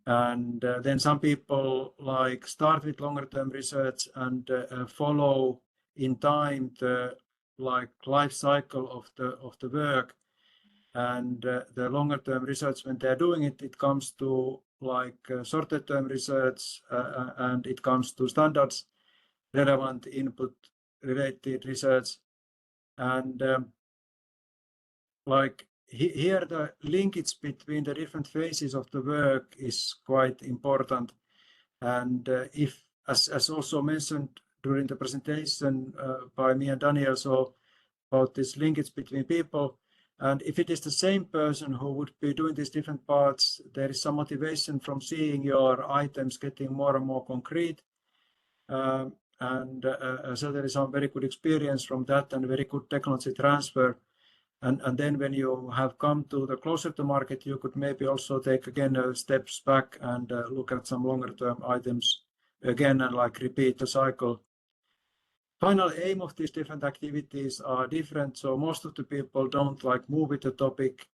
And then some people like start with longer-term research and follow in time the life cycle of the work. And the longer-term research, when they're doing it, it comes to shorter-term research, and it comes to standards relevant input related research. And here the linkage between the different phases of the work is quite important. And if, as also mentioned during the presentation by me and Daniel, so about this linkage between people, and if it is the same person who would be doing these different parts, there is some motivation from seeing your items getting more and more concrete. And so there is some very good experience from that and very good technology transfer. And then when you have come to the closer to market, you could maybe also take again steps back and look at some longer term items again and repeat the cycle. Final aim of these different activities are different. So most of the people don't move with the topic,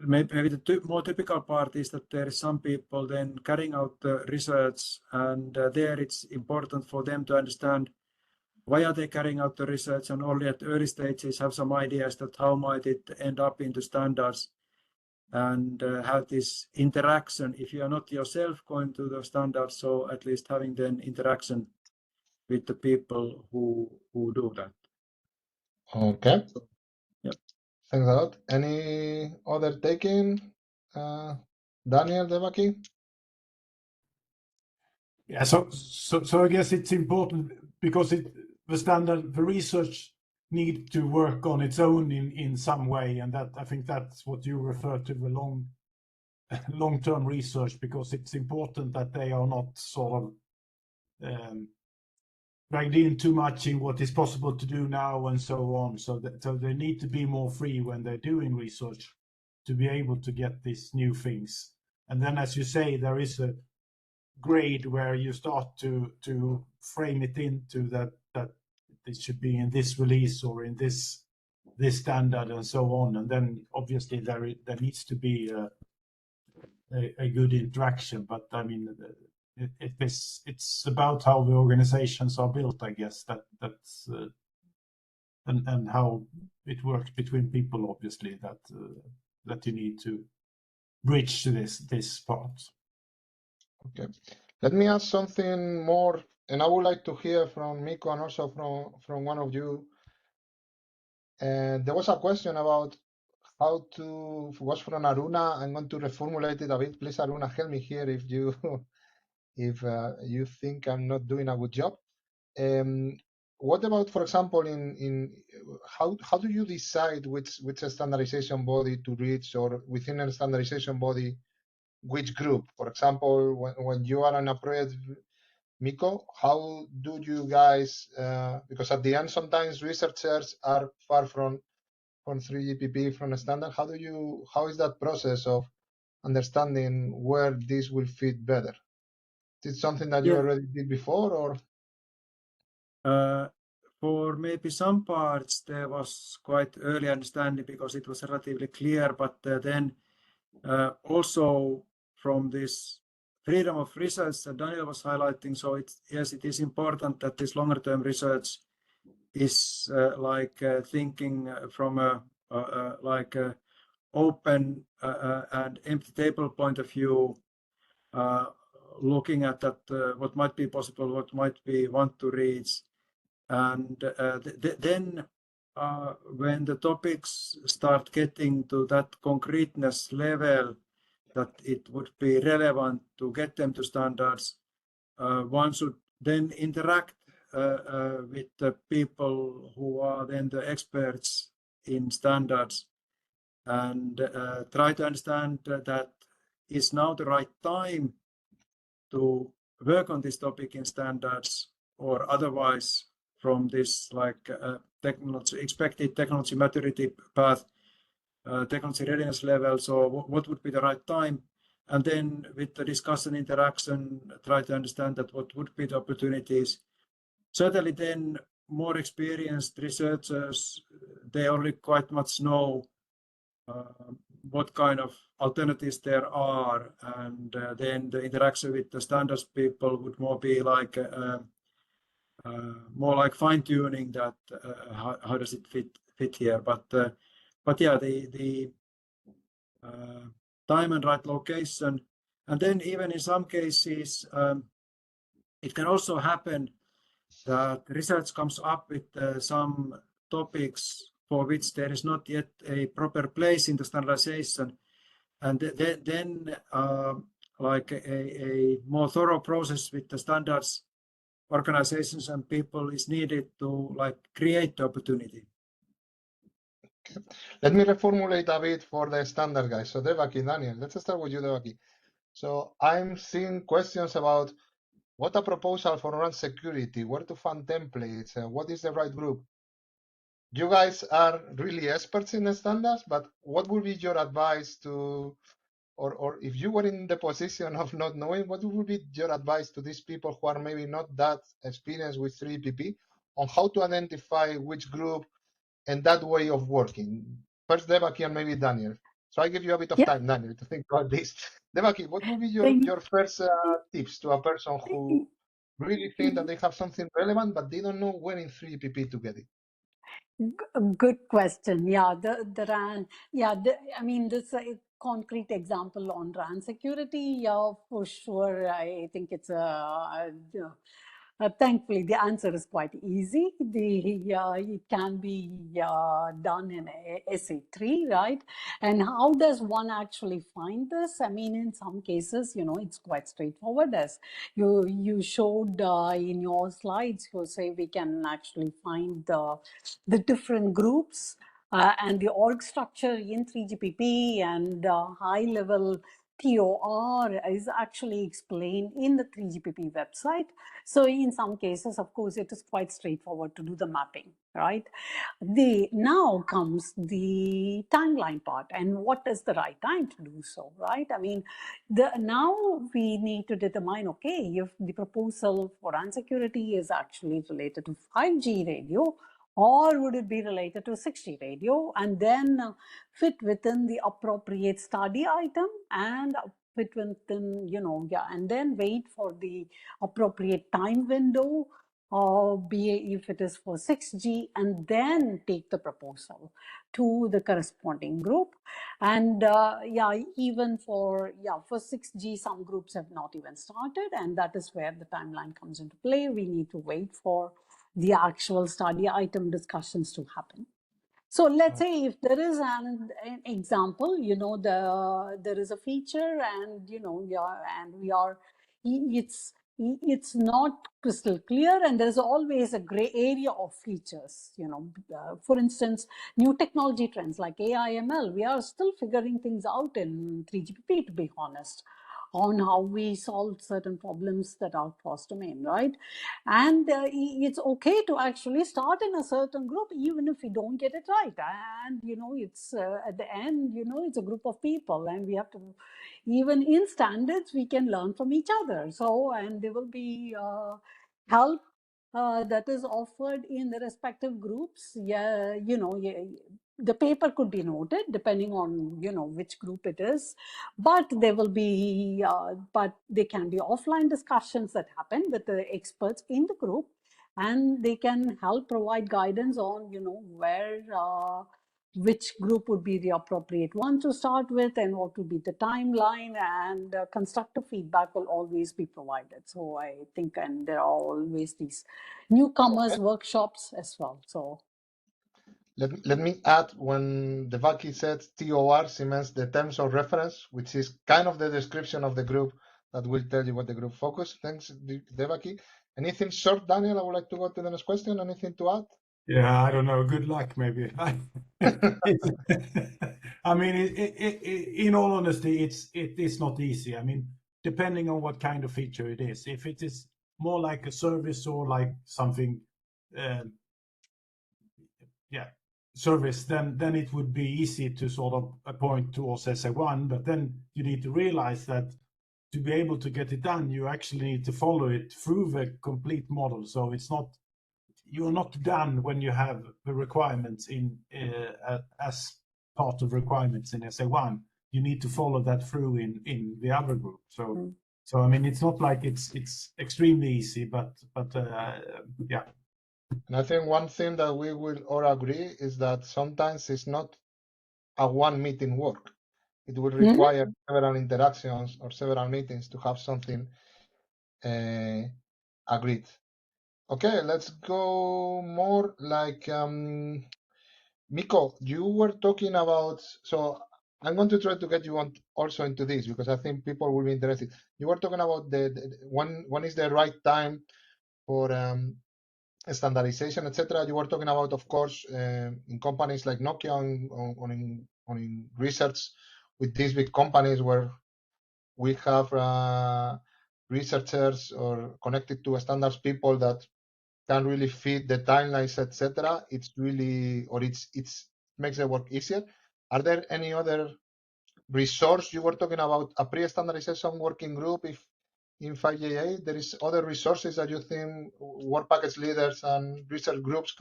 maybe the more typical part is that there is some people then carrying out the research, and there it's important for them to understand why are they carrying out the research, and only at early stages have some ideas that how might it end up into standards, and have this interaction. If you are not yourself going to the standards, so at least having then interaction with the people who do that. Okay. Yep. Thanks a lot. Any other taking? Daniel, Devaki? Yeah, so I guess it's important because the research need to work on its own in some way, and that I think that's what you refer to the long-term research, because it's important that they are not sort of dragged in too much in what is possible to do now and so on. So they need to be more free when they're doing research to be able to get these new things. And then, as you say, there is a grade where you start to frame it into that it should be in this release or in this standard and so on. And then obviously there needs to be a good interaction. But I mean, it's about how the organizations are built, I guess. That's and how it works between people, obviously, that you need to bridge this part. Okay, let me ask something more, and I would like to hear from Mikko and also from one of you. And there was a question about how to, was from Aruna. I'm going to reformulate it a bit. Please, Aruna, help me here if you if you think I'm not doing a good job. What about, for example, in how do you decide which standardization body to reach, or within a standardization body, which group? For example, when you are on a project, Mikko, how do you guys, because at the end, sometimes researchers are far from 3GPP, from a standard. How is that process of understanding where this will fit better? Is it something that you already did before, or? For maybe some parts, there was quite early understanding because it was relatively clear, but then also from this freedom of research that Daniel was highlighting, so yes, it is important that this longer term research is thinking from a open and empty table point of view, looking at that what might be possible, what might we want to reach, and then when the topics start getting to that concreteness level that it would be relevant to get them to standards, one should then interact with the people who are then the experts in standards and try to understand that is now the right time to work on this topic in standards, or otherwise from this expected technology maturity path, technology readiness level. So what would be the right time? And then with the discussion interaction, try to understand that what would be the opportunities. Certainly then more experienced researchers, they already quite much know what kind of alternatives there are, and then the interaction with the standards people would more be like more like fine-tuning that how does it fit here. But yeah, the time and right location, and then even in some cases it can also happen that research comes up with some topics for which there is not yet a proper place in the standardization, and then like a more thorough process with the standards organizations and people is needed to like create the opportunity. Okay. Let me reformulate a bit for the standard guys. So Devaki, Daniel, let's start with you, Devaki. So I'm seeing questions about what a proposal for run security, where to find templates, what is the right group. You guys are really experts in the standards, but what would be your advice to, or if you were in the position of not knowing, what would be your advice to these people who are maybe not that experienced with 3GPP on how to identify which group and that way of working? First, Devaki, and maybe Daniel. So I give you a bit of time, Daniel, to think about this. Devaki, what would be your first tips to a person who really think that they have something relevant, but they don't know where in 3GPP to get it? Good question. Yeah, the RAN. Yeah, I mean, this concrete example on RAN security. Yeah, for sure. I think it's thankfully, the answer is quite easy. It can be done in SA3, right? And how does one actually find this? I mean, in some cases, it's quite straightforward. As you showed in your slides, you say we can actually find the different groups and the org structure in 3GPP and high-level TOR is actually explained in the 3GPP website. So in some cases, of course, it is quite straightforward to do the mapping, right? Now comes the timeline part, and what is the right time to do so, right? I mean, now we need to determine, okay, if the proposal for RAN security is actually related to 5G radio, or would it be related to 6G radio, and then fit within the appropriate study item and fit within, and then wait for the appropriate time window, be if it is for 6G, and then take the proposal to the corresponding group. And even for 6G, some groups have not even started, and that is where the timeline comes into play. We need to wait for the actual study item discussions to happen. So let's say if there is an example, there is a feature, and it's not crystal clear, and there's always a gray area of features. For instance, new technology trends like AI, ML, we are still figuring things out in 3GPP, to be honest, on how we solve certain problems that are cross-domain, right? And it's okay to actually start in a certain group, even if we don't get it right. And, it's at the end, it's a group of people, and we have to, even in standards, we can learn from each other. So, and there will be help that is offered in the respective groups. The paper could be noted depending on which group it is, but there will be but there can be offline discussions that happen with the experts in the group, and they can help provide guidance on where which group would be the appropriate one to start with, and what would be the timeline, and constructive feedback will always be provided. So I think, and there are always these newcomers workshops as well. So let me add, when Devaki said TOR, she means the terms of reference, which is kind of the description of the group that will tell you what the group focus. Thanks, Devaki. Anything short, Daniel? I would like to go to the next question. Anything to add? Yeah, I don't know. Good luck, maybe. I mean, in all honesty, it is not easy. I mean, depending on what kind of feature it is. If it is more like a service or like something, service, then it would be easy to sort of appoint towards SA1. But then you need to realize that to be able to get it done, you actually need to follow it through the complete model. So it's not, you're not done when you have the requirements in as part of requirements in SA1. You need to follow that through in the other group. So so I mean, it's not like it's extremely easy, but yeah. And I think one thing that we will all agree is that sometimes it's not a one meeting work. It will require several interactions or several meetings to have something agreed. Okay, let's go more like Mikko, you were talking about, so I'm going to try to get you on also into this because I think people will be interested. You were talking about the when is the right time for standardization, etc. You were talking about, of course, in companies like Nokia, on in research with these big companies where we have researchers or connected to standards people that can really fit the timelines, etc. It's really, or it's makes the work easier. Are there any other resource? You were talking about a pre-standardization working group. If in 5JA there is other resources that you think work package leaders and research groups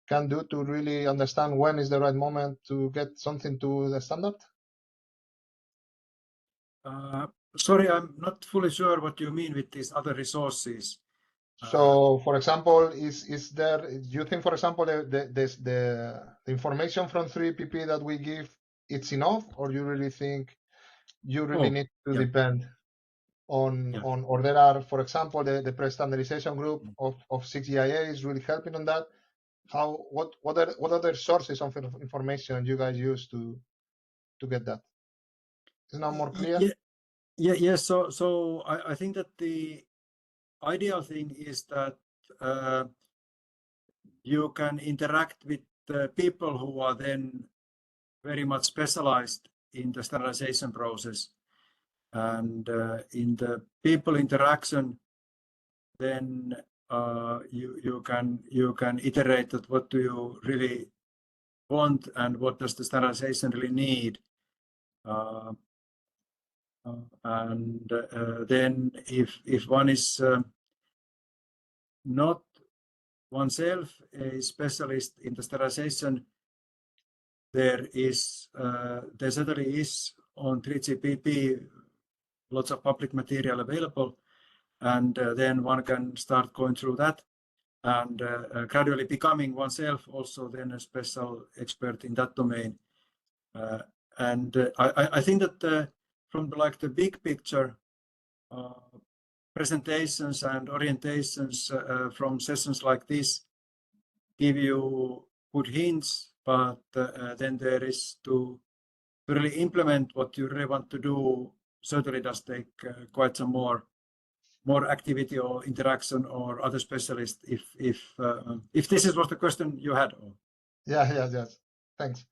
can do to really understand when is the right moment to get something to the standard? Sorry, I'm not fully sure what you mean with these other resources. So, for example, is there? Do you think, for example, the information from 3PP that we give it's enough, or you really think you really need to depend on or there are, for example, the pre-standardization group of 6GIA is really helping on that. How what other sources of information you guys use to get that? Is now more clear? Yes. So I think that the ideal thing is that you can interact with people who are then very much specialized in the standardization process. And in the people interaction, then you can iterate that what do you really want and what does the standardization really need. And then if one is not oneself a specialist in the standardization, there certainly is on 3GPP lots of public material available, and then one can start going through that and gradually becoming oneself also then a special expert in that domain. And I think that from the big picture, presentations and orientations from sessions like this give you good hints, but then there is to really implement what you really want to do. Certainly does take quite some more activity or interaction or other specialists. If this was the question you had. Yes. Thanks.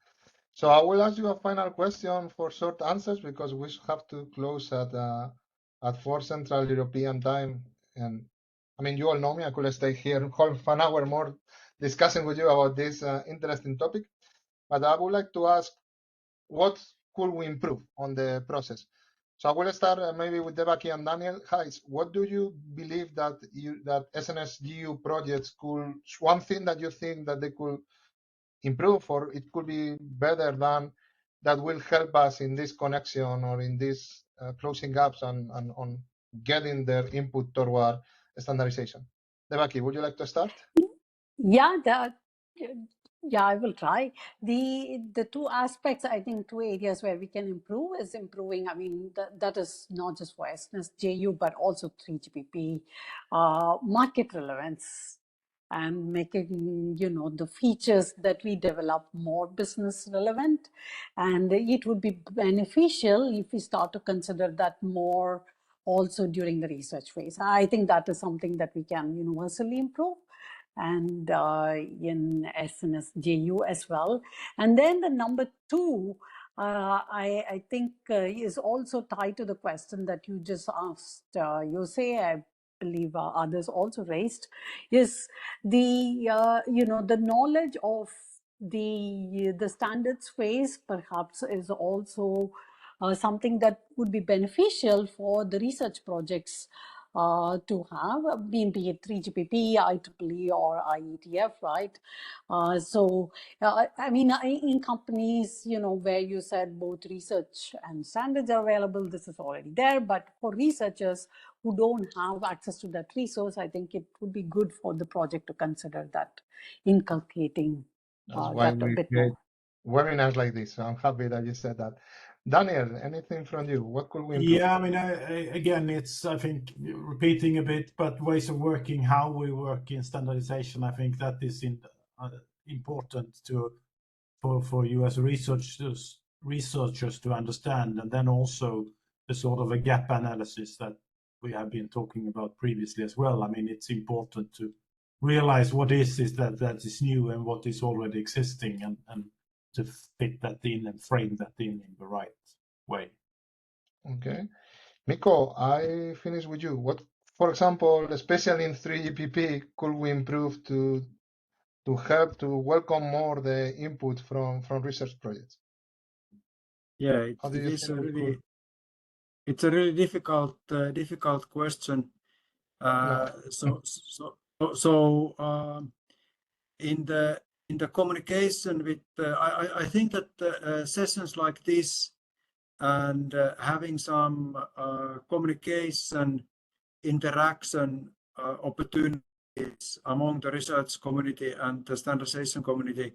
So I will ask you a final question for short answers because we have to close at 4 Central European time. And I mean, you all know me. I could stay here half an hour more discussing with you about this interesting topic. But I would like to ask, what could we improve on the process? So I will start maybe with Devaki and Daniel. Guys, what do you believe that SNS-JU projects could, one thing that you think that they could improve or it could be better than, that will help us in this connection or in this closing gaps and on getting their input toward standardization? Devaki, would you like to start? Yeah, I will try. The two aspects, I think, two areas where we can improve is improving. I mean, that is not just for SNS-JU, but also 3GPP market relevance and making, the features that we develop more business relevant. And it would be beneficial if we start to consider that more also during the research phase. I think that is something that we can universally improve, and in SNS-JU as well. And then the number two, I think is also tied to the question that you just asked, Jose, I believe others also raised, is the, the knowledge of the standards phase perhaps is also something that would be beneficial for the research projects to have, be it 3GPP, IEEE, or IETF, right? I mean, in companies, where you said both research and standards are available, this is already there. But for researchers who don't have access to that resource, I think it would be good for the project to consider that, inculcating that a bit more. Webinars like this. So I'm happy that you said that. Daniel, anything from you? What could we improve? Yeah, I mean, again, it's, I think, repeating a bit, but ways of working, how we work in standardization, I think that is important for you as researchers to understand, and then also the sort of a gap analysis that we have been talking about previously as well. I mean, it's important to realize what is that is new and what is already existing, and to fit that in and frame that in the right way. Okay. Mikko, I finish with you. What, for example, especially in 3GPP, could we improve to help to welcome more the input from research projects? Yeah, it's a really difficult question. In the communication with, I think that sessions like this and having some communication interaction opportunities among the research community and the standardization community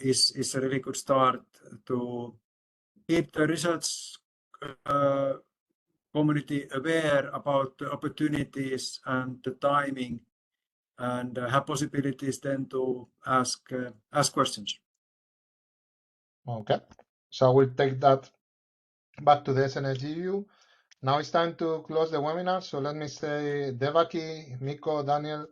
is a really good start to keep the research community aware about the opportunities and the timing, and have possibilities then to ask questions. Okay, so we'll take that back to the SNS-JU. Now it's time to close the webinar. So let me say, Devaki, Mikko, Daniel,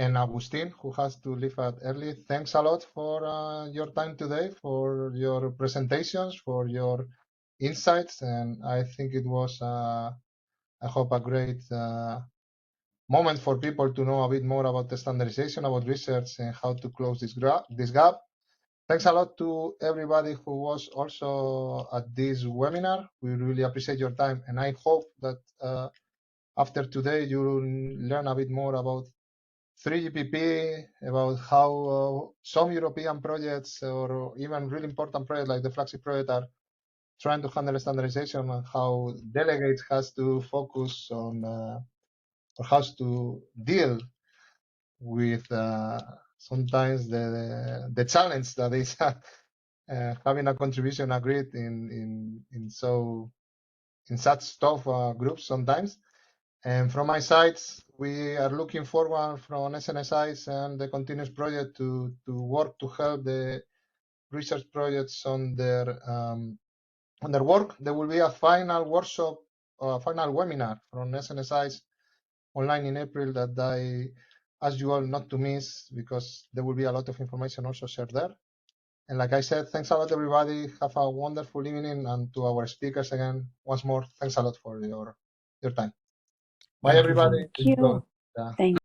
and Agustin, who has to leave out early. Thanks a lot for your time today, for your presentations, for your insights, and I think it was, I hope, a great moment for people to know a bit more about the standardization, about research, and how to close this gap. Thanks a lot to everybody who was also at this webinar. We really appreciate your time, and I hope that after today you will learn a bit more about 3GPP, about how some European projects or even really important projects like the flagship project are trying to handle standardization, and how delegates has to focus on or has to deal with sometimes the challenge that is having a contribution agreed in such tough groups sometimes. And from my side, we are looking forward from SNSI and the continuous project to work to help the research projects on their work. There will be a final workshop, final webinar from SNSI online in April that I ask you all not to miss, because there will be a lot of information also shared there. And like I said, thanks a lot, everybody. Have a wonderful evening. And to our speakers again, once more, thanks a lot for your time. Bye, everybody. Thank you. Thank